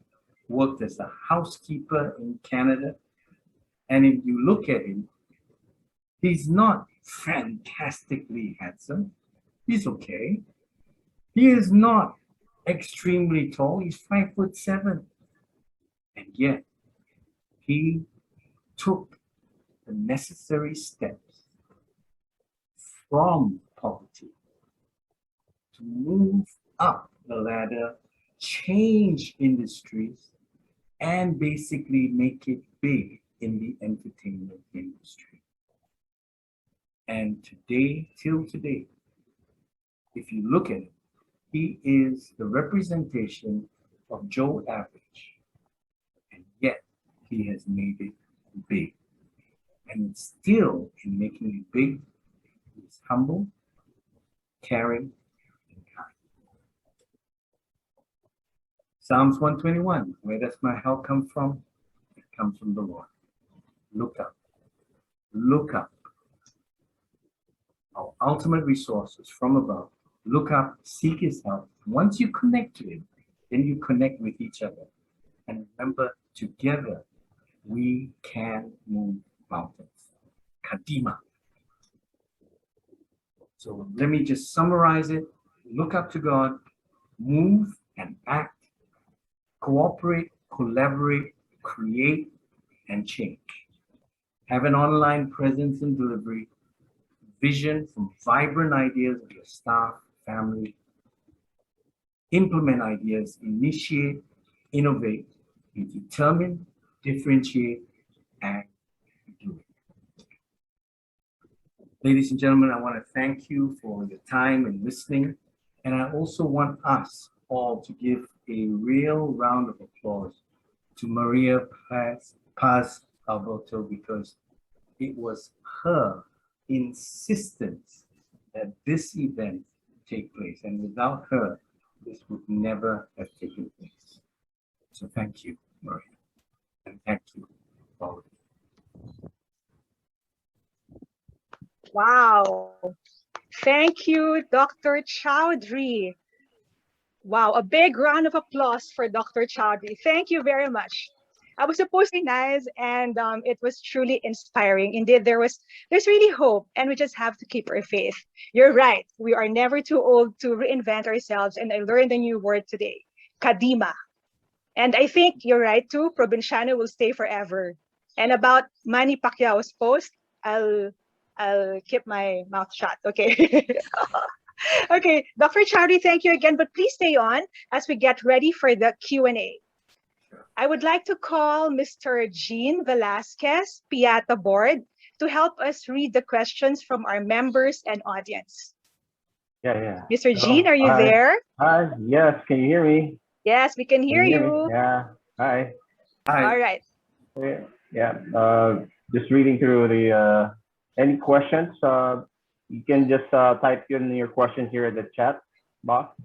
worked as a housekeeper in Canada. And if you look at him, he's not fantastically handsome. He's okay. He is not extremely tall. He's 5'7". And yet, he took the necessary steps from poverty to move up the ladder, change industries, and basically make it big in the entertainment industry. And today, till today, if you look at it, he is the representation of Joe Average, and yet he has made it big. And still, in making it big, he's humble, caring, and kind. Psalms 121, where does my help come from? It comes from the Lord. Look up. Look up. Our ultimate resource is from above. Look up, seek his help. Once you connect to him, then you connect with each other. And remember, together, we can move mountains. Kadima. So let me just summarize it. Look up to God, move and act, cooperate, collaborate, create, and change. Have an online presence and delivery, vision from vibrant ideas of your staff, family. Implement ideas, initiate, innovate, be determined, differentiate, and do it. Ladies and gentlemen, I want to thank you for your time and listening. And I also want us all to give a real round of applause to Maria Paz Alberto, because it was her insistence that this event take place. And without her, this would never have taken place. So thank you, Maria. And thank you, all of you. Wow. Thank you, Dr. Choudhury. Wow, a big round of applause for Dr. Choudhury. Thank you very much. I was supposed to be nice, and it was truly inspiring. Indeed, there's really hope, and we just have to keep our faith. You're right. We are never too old to reinvent ourselves, and I learned a new word today, kadima. And I think you're right too. Provinciano will stay forever. And about Manny Pacquiao's post, I'll keep my mouth shut. Okay. Okay, Dr. Choudhury, thank you again, but please stay on as we get ready for the Q&A. I would like to call Mr. Jean Velasquez, PIATA board, to help us read the questions from our members and audience. Yeah. Mr. Jean, are you there? Hi, yes, can you hear me? Yes, we can hear you. Yeah, hi. All right. Yeah, just reading through the, any questions, you can just type in your questions here in the chat box.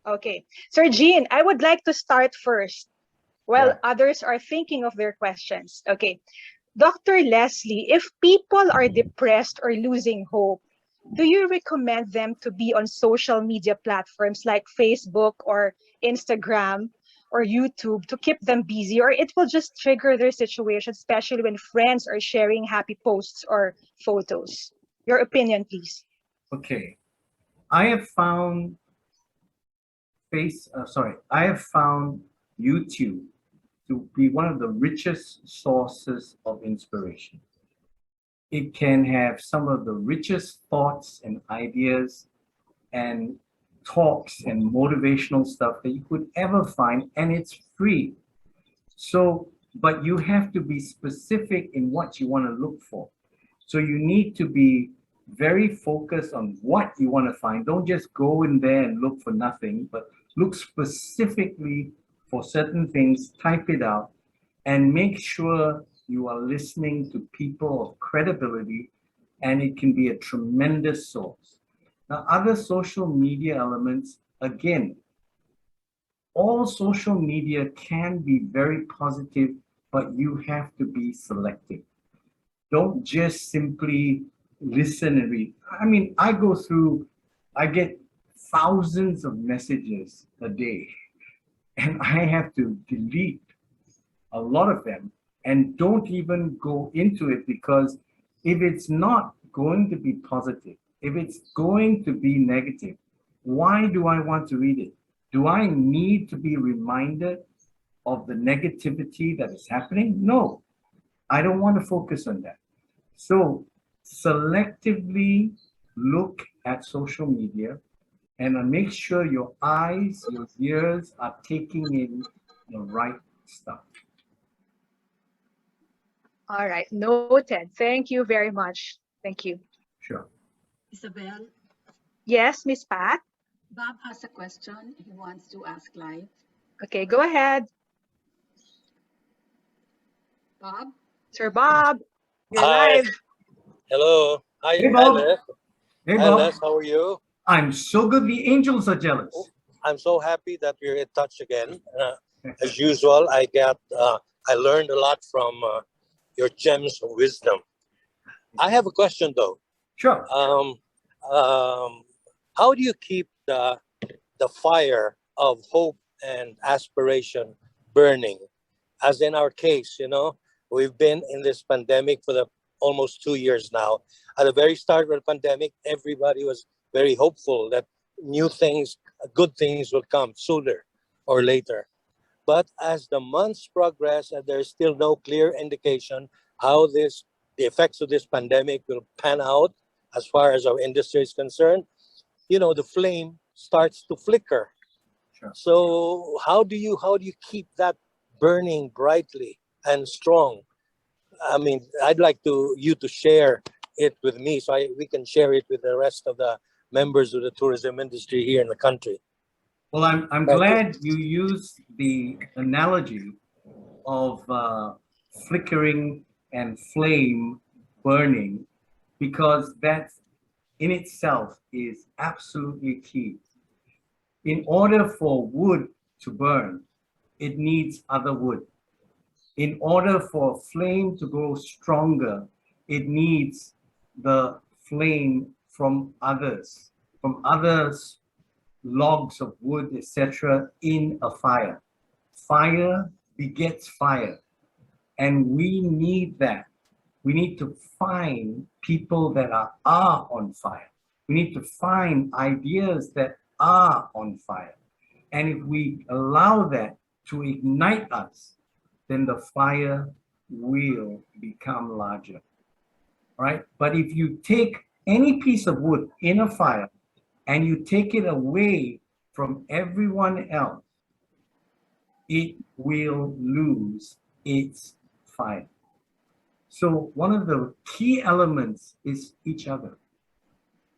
Okay. Sir Jean, I would like to start first. while Yeah. others are thinking of their questions. Okay. Dr. Leslie, if people are depressed or losing hope, do you recommend them to be on social media platforms like Facebook or Instagram or YouTube to keep them busy, or it will just trigger their situation, especially when friends are sharing happy posts or photos? Your opinion, please. Okay. I have found I have found YouTube to be one of the richest sources of inspiration. It can have some of the richest thoughts and ideas and talks and motivational stuff that you could ever find, and it's free. So, but you have to be specific in what you want to look for. So you need to be very focused on what you want to find. Don't just go in there and look for nothing, but look specifically for certain things, type it out, and make sure you are listening to people of credibility, and it can be a tremendous source. Now, other social media elements, again, all social media can be very positive, but you have to be selective. Don't just simply listen and read. I mean, I get thousands of messages a day, and I have to delete a lot of them and don't even go into it, because if it's not going to be positive, if it's going to be negative, why do I want to read it? Do I need to be reminded of the negativity that is happening? No, I don't want to focus on that. So selectively look at social media and make sure your eyes, your ears are taking in the right stuff. All right, noted. Thank you very much. Thank you. Sure. Isabel, Yes, Miss Pat. Bob has a question he wants to ask live. Okay, go ahead. Bob? Sir Bob, you're Hi, live. hello. Hi, Hey, hi, Bob. Les. Hey, Hi, Bob. Les. How are you? I'm so good. The angels are jealous. I'm so happy that we're in touch again. As usual, I learned a lot from your gems of wisdom. I have a question though. Sure. Um, um, how do you keep the fire of hope and aspiration burning? As in our case, we've been in this pandemic for the almost 2 years now. At the very start of the pandemic, everybody was very hopeful that new things, good things will come sooner or later. But as the months progress and there's still no clear indication how the effects of this pandemic will pan out as far as our industry is concerned, the flame starts to flicker. Sure. So how do you keep that burning brightly and strong? I mean, I'd like you to share it with me so we can share it with the rest of the members of the tourism industry here in the country. Well, I'm Thank you. glad you used the analogy of flickering and flame burning, because that in itself is absolutely key. In order for wood to burn, it needs other wood. In order for a flame to grow stronger, it needs the flame from others logs of wood, etc., in a fire. Fire begets fire, and we need that. We need to find people that are on fire. We need to find ideas that are on fire. And if we allow that to ignite us, then the fire will become larger. Right? But if you take any piece of wood in a fire and you take it away from everyone else, it will lose its fire. So one of the key elements is each other.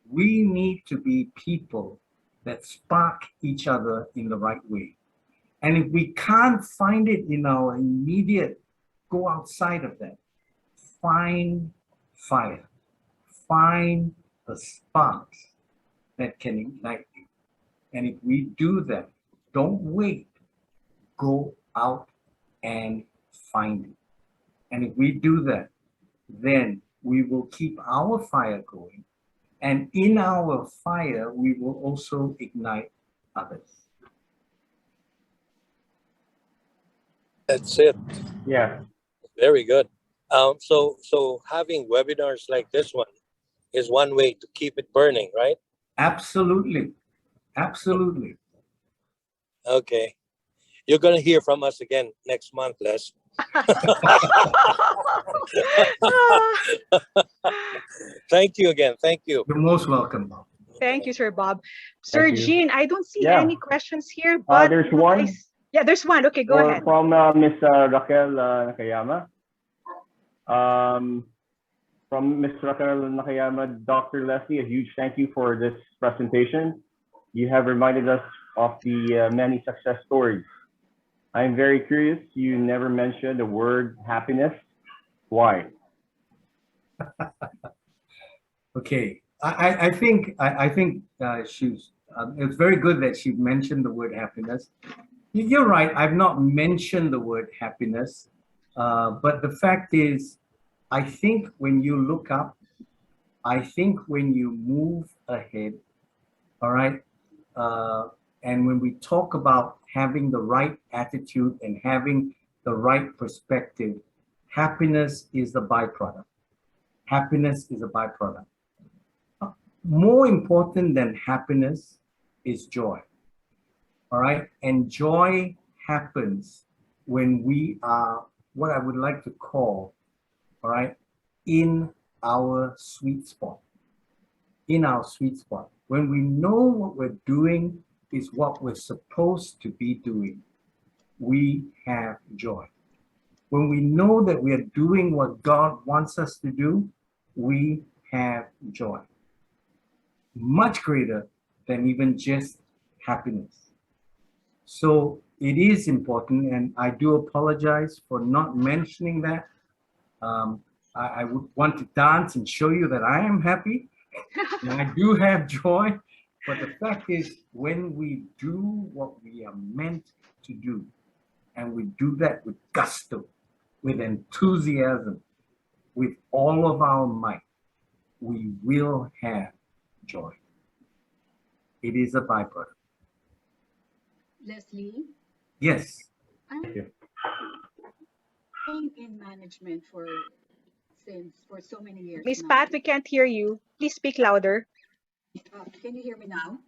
We need to be people that spark each other in the right way. And if we can't find it in our immediate, go outside of that. Find fire. Find the sparks that can ignite you. And if we do that, don't wait. Go out and find it. And if we do that, then we will keep our fire going. And in our fire, we will also ignite others. That's it. Yeah. Very good. So having webinars like this one is one way to keep it burning, right? Absolutely. Absolutely. Okay. You're going to hear from us again next month, Les. Thank you again. Thank you. You're most welcome. Thank you, Sir Bob. Sir you. Jean, I don't see Yeah. any questions here, but There's one. Yeah, there's one. Okay, go ahead. From Miss Raquel Nakayama. From Ms. Raquel Nakayama, Dr. Leslie, a huge thank you for this presentation. You have reminded us of the many success stories. I'm very curious, you never mentioned the word happiness. Why? Okay, I think she's. It's very good that she mentioned the word happiness. You're right. I've not mentioned the word happiness, but the fact is, I think when you look up, I think when you move ahead, all right, and when we talk about having the right attitude and having the right perspective, happiness is the byproduct. Happiness is a byproduct. More important than happiness is joy. All right. And joy happens when we are what I would like to call, all right, in our sweet spot. In our sweet spot. When we know what we're doing is what we're supposed to be doing, we have joy. When we know that we are doing what God wants us to do, we have joy. Much greater than even just happiness. So it is important, and I do apologize for not mentioning that. I would want to dance and show you that I am happy and I do have joy. But the fact is, when we do what we are meant to do, and we do that with gusto, with enthusiasm, with all of our might, we will have joy. It is a byproduct. Leslie, Yes. I'm Thank you. in management for so many years Miss now. Pat, we can't hear you. Please speak louder. Can you hear me now?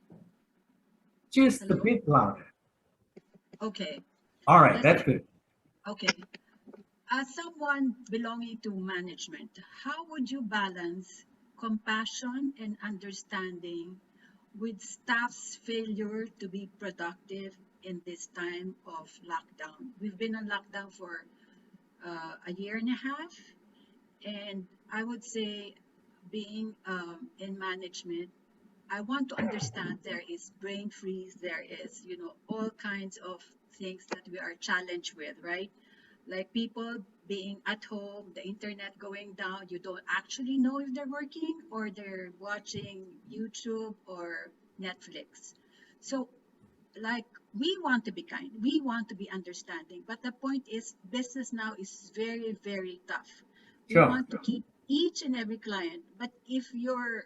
Just Hello? a bit louder. Okay. All right, that's good. Okay. As someone belonging to management, how would you balance compassion and understanding with staff's failure to be productive in this time of lockdown? We've been on lockdown for a year and a half, and I would say being in management, I want to understand there is brain freeze, there is, all kinds of things that we are challenged with, right? Like people being at home, the internet going down, you don't actually know if they're working or they're watching YouTube or Netflix. So, like, we want to be kind, we want to be understanding, but the point is, business now is very, very tough. We Sure. want to keep each and every client, but if your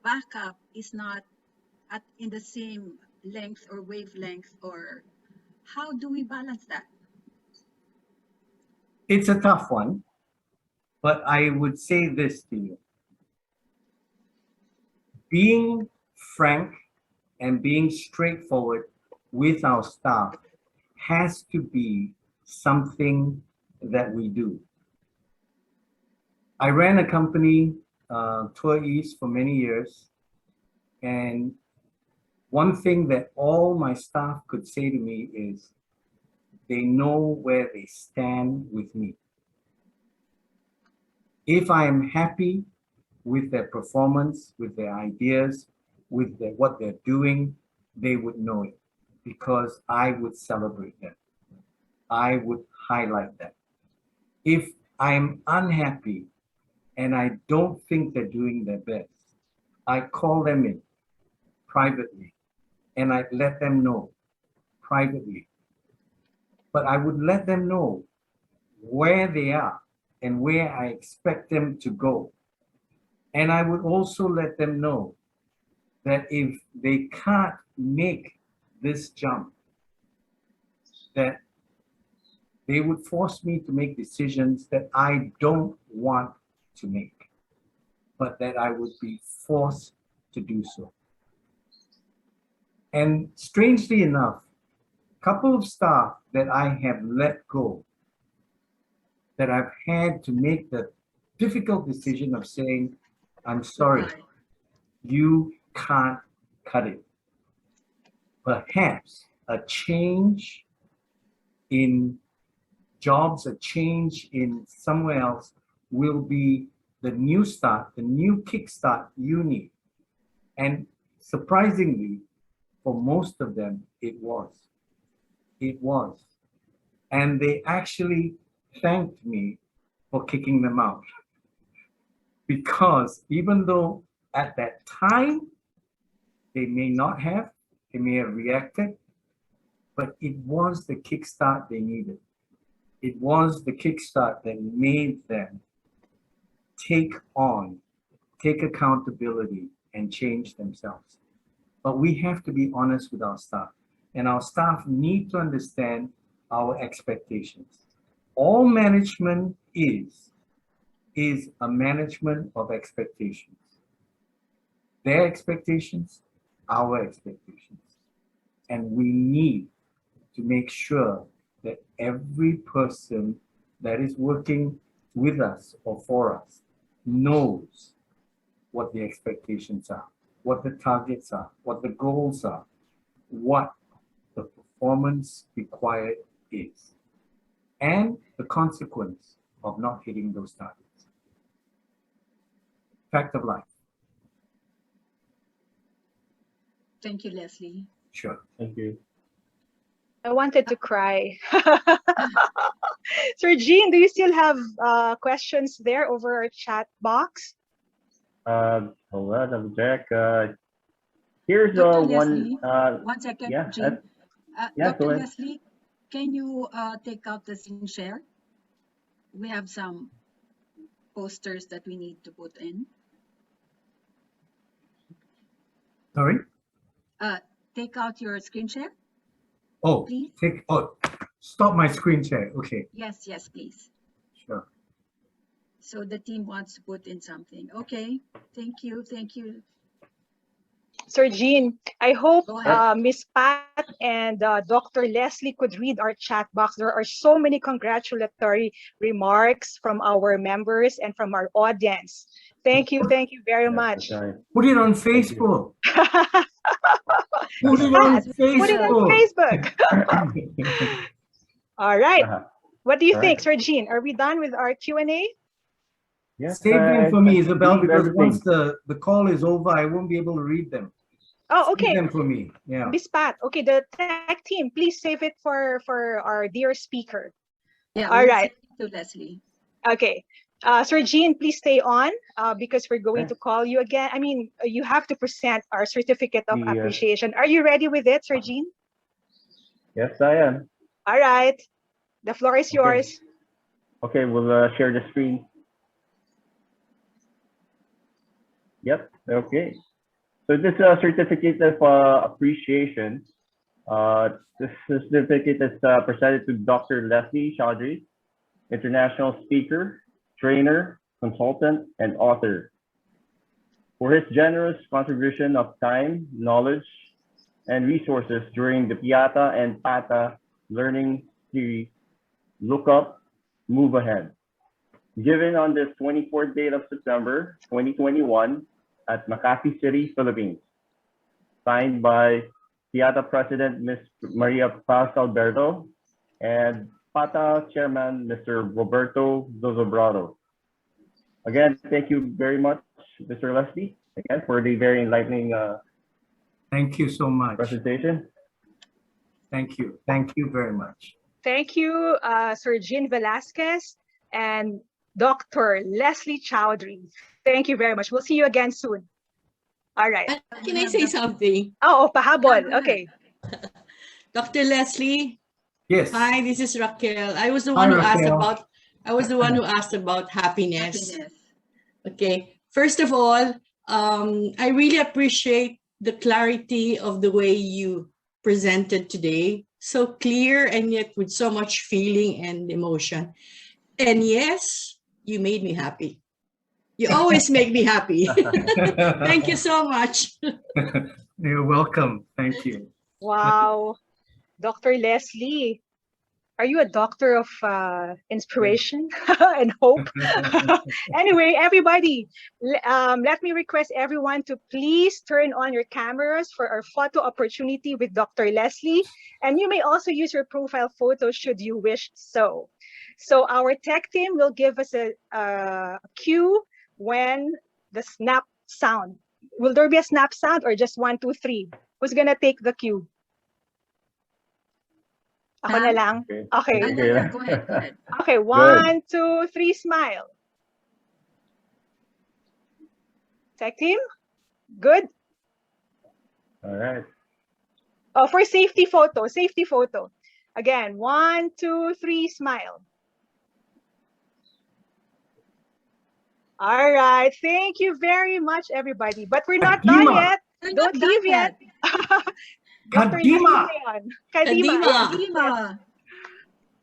backup is not in the same length or wavelength, or how do we balance that? It's a tough one, but I would say this to you. Being frank and being straightforward with our staff has to be something that we do. I ran a company, Tour East, for many years, and one thing that all my staff could say to me is they know where they stand with me. If I am happy with their performance, with their ideas, with what they're doing, they would know it because I would celebrate that. I would highlight that. If I'm unhappy and I don't think they're doing their best, I call them in privately and I let them know privately but I would let them know where they are and where I expect them to go. And I would also let them know that if they can't make this jump, that they would force me to make decisions that I don't want to make, but that I would be forced to do so. And strangely enough, a couple of staff that I have let go, that I've had to make the difficult decision of saying, I'm sorry, you can't cut it. Perhaps a change in jobs, a change in somewhere else will be the new start, the new kickstart you need. And surprisingly, for most of them, it was. It was. And they actually thanked me for kicking them out. Because even though at that time, they may not have, they may have reacted, but it was the kickstart they needed. It was the kickstart that made them take accountability and change themselves. But we have to be honest with our staff, and our staff need to understand our expectations. All management is a management of expectations. Their expectations, our expectations. And we need to make sure that every person that is working with us or for us knows what the expectations are, what the targets are, what the goals are, what the performance required is, and the consequence of not hitting those targets. Fact of life. Thank you, Leslie. Sure. Thank you. I wanted to cry. Sir Jean, do you still have questions there over our chat box? Hold on, double check. Here's Dr. one. Leslie, 1 second, Yeah, Jean. yeah, go Dr. ahead. Leslie, can you take out the screen share? We have some posters that we need to put in. Sorry? Take out your screen share. Oh, Please? Stop my screen share. Okay, Yes, yes, please. sure. So the team wants to put in something. Okay, thank you, thank you. Sir Jean, I hope Go ahead. Miss Pat and Dr. Leslie could read our chat box. There are so many congratulatory remarks from our members and from our audience. Thank you very much. Put it on Facebook. Put it Pat, on put it on Facebook. Facebook. All right. What do you think, Sir Jean? Are we done with our Q&A? Yes, Save them for me, Isabel, because everything. once the call is over, I won't be able to read them. Oh, okay. Save them for me. Yeah. Miss Pat, okay, the tech team, please save it for our dear speaker. Yeah. All right. To Leslie. Okay. Sir Jean, please stay on because we're going to call you again. I mean, you have to present our certificate of appreciation. Are you ready with it, Sir Jean? Yes, I am. All right. The floor is yours. Okay, we'll share the screen. Yep, okay. So this certificate of appreciation, this certificate is presented to Dr. Leslie Choudhury, international speaker, trainer, consultant, and author, for his generous contribution of time, knowledge, and resources during the PIATA and P.A.T.A learning series, Look Up, Move Ahead, given on the 24th date of September 2021 at Makati City, Philippines. Signed by PIATA President Ms. Maria Paz Alberto and P.A.T.A Chairman Mr. Roberto Zozobrado. Again, thank you very much, Mr. Leslie, again, for the very enlightening thank you so much. Presentation. Thank you. Thank you very much. Thank you, Sir Jean Velasquez and Dr. Leslie Choudhury. Thank you very much. We'll see you again soon. All right. Can I say something? Oh, pahabol. Okay. Dr. Leslie, Yes. Hi, this is Raquel. I was the Hi, one who asked Raquel. about happiness. Happiness. Okay. First of all, I really appreciate the clarity of the way you presented today. So clear and yet with so much feeling and emotion. And yes, you made me happy. You always make me happy. Thank you so much. You're welcome. Thank you. Wow. Dr. Leslie, are you a doctor of inspiration and hope? Anyway, everybody, let me request everyone to please turn on your cameras for our photo opportunity with Dr. Leslie. And you may also use your profile photo should you wish so. So our tech team will give us a cue when the snap sound. Will there be a snap sound or just 1, 2, 3? Who's gonna take the cue? Ako na lang? Okay. No, go ahead. Okay, 1, 2, 3, smile. Tech team? Good? All right. Oh, for safety photo. Again, 1, 2, 3, smile. All right, thank you very much, everybody. But we're not done yet. Don't leave yet. Kadima. Kadima.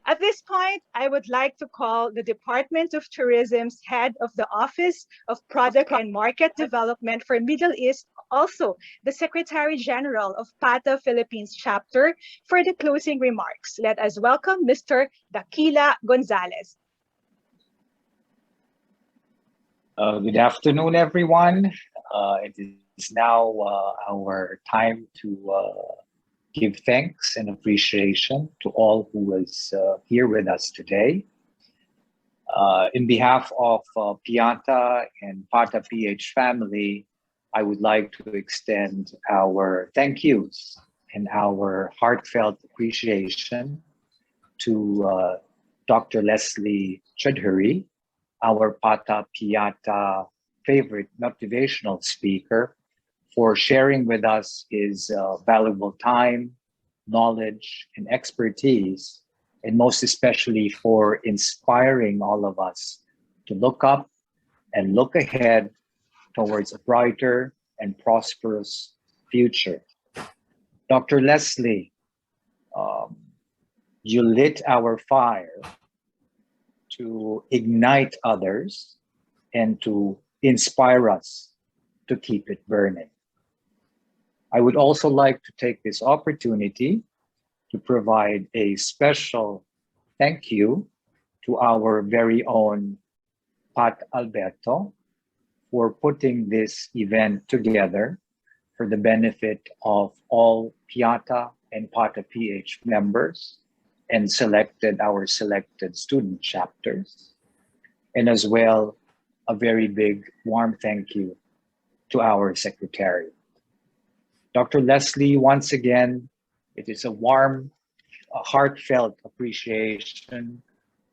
At this point, I would like to call the Department of Tourism's head of the Office of Product and Market Development for Middle East, also the Secretary General of PATA Philippines chapter, for the closing remarks. Let us welcome Mr. Daquila Gonzalez. Good afternoon, everyone. It is now our time to give thanks and appreciation to all who is here with us today. In behalf of PIATA and P.A.T.A family, I would like to extend our thank yous and our heartfelt appreciation to Dr. Leslie Choudhury, our P.A.T.A favorite motivational speaker, for sharing with us his valuable time, knowledge, and expertise, and most especially for inspiring all of us to look up and look ahead towards a brighter and prosperous future. Dr. Leslie, you lit our fire to ignite others and to inspire us to keep it burning. I would also like to take this opportunity to provide a special thank you to our very own Pat Alberto for putting this event together for the benefit of all PIATA and P.A.T.A members and our selected student chapters. And as well, a very big warm thank you to our secretary. Dr. Leslie, once again, it is a warm, heartfelt appreciation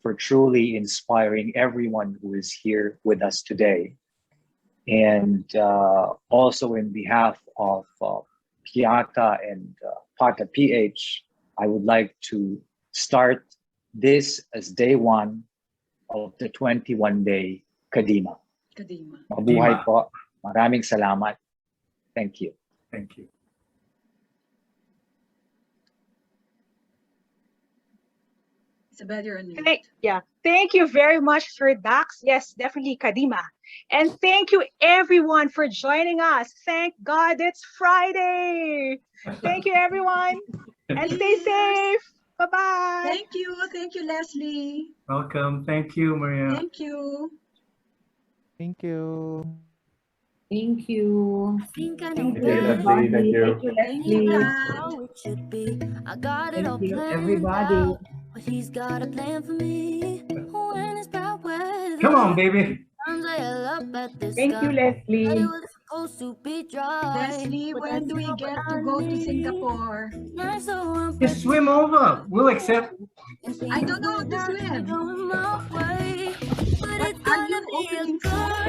for truly inspiring everyone who is here with us today. And also in behalf of PIATA and P.A.T.A, I would like to start this as day one of the 21-day Kadima. Mabuhay po. Maraming salamat. Thank you. Thank you. Isabel, you're on mute. Thank you very much, Sir Dax. Yes, definitely Kadima. And thank you everyone for joining us. Thank God it's Friday. Thank you everyone. And stay safe. Bye-bye. Thank you, Leslie. Welcome. Thank you, Maria. Thank you. Thank you. Thank you. Thank you, Leslie. Thank you. Thank you, Pat. Thank you, everybody. He's got a plan for me. When it's bad weather. Come on, baby. Thank you, Leslie. Leslie, when do we get to go to Singapore? Just swim over. We'll accept. I don't know how to swim. But are you opening soon?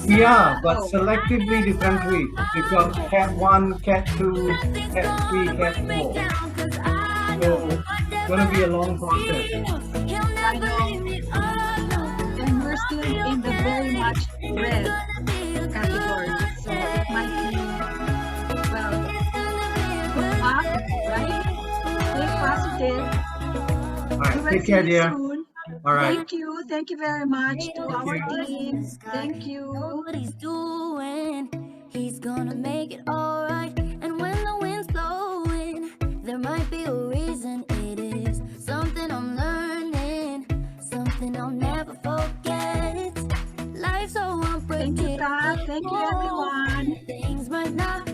Yeah, but selectively the country. Because Cat 1, Cat 2, Cat 3, Cat 4. so it's going to be a long process. I know. And we're still in the very much red category. So it might be, well, go up, right? Stay positive. All We right, will take see care, you dear. soon. All right. Thank you. Thank you very much to our team. Thank you. What he's doing, he's gonna make it alright. And when the wind's blowing, there might be a reason. It is something I'm learning, something I'll never forget. Life's so Thank you, unpredictable. Kat. Thank you, everyone. Things might not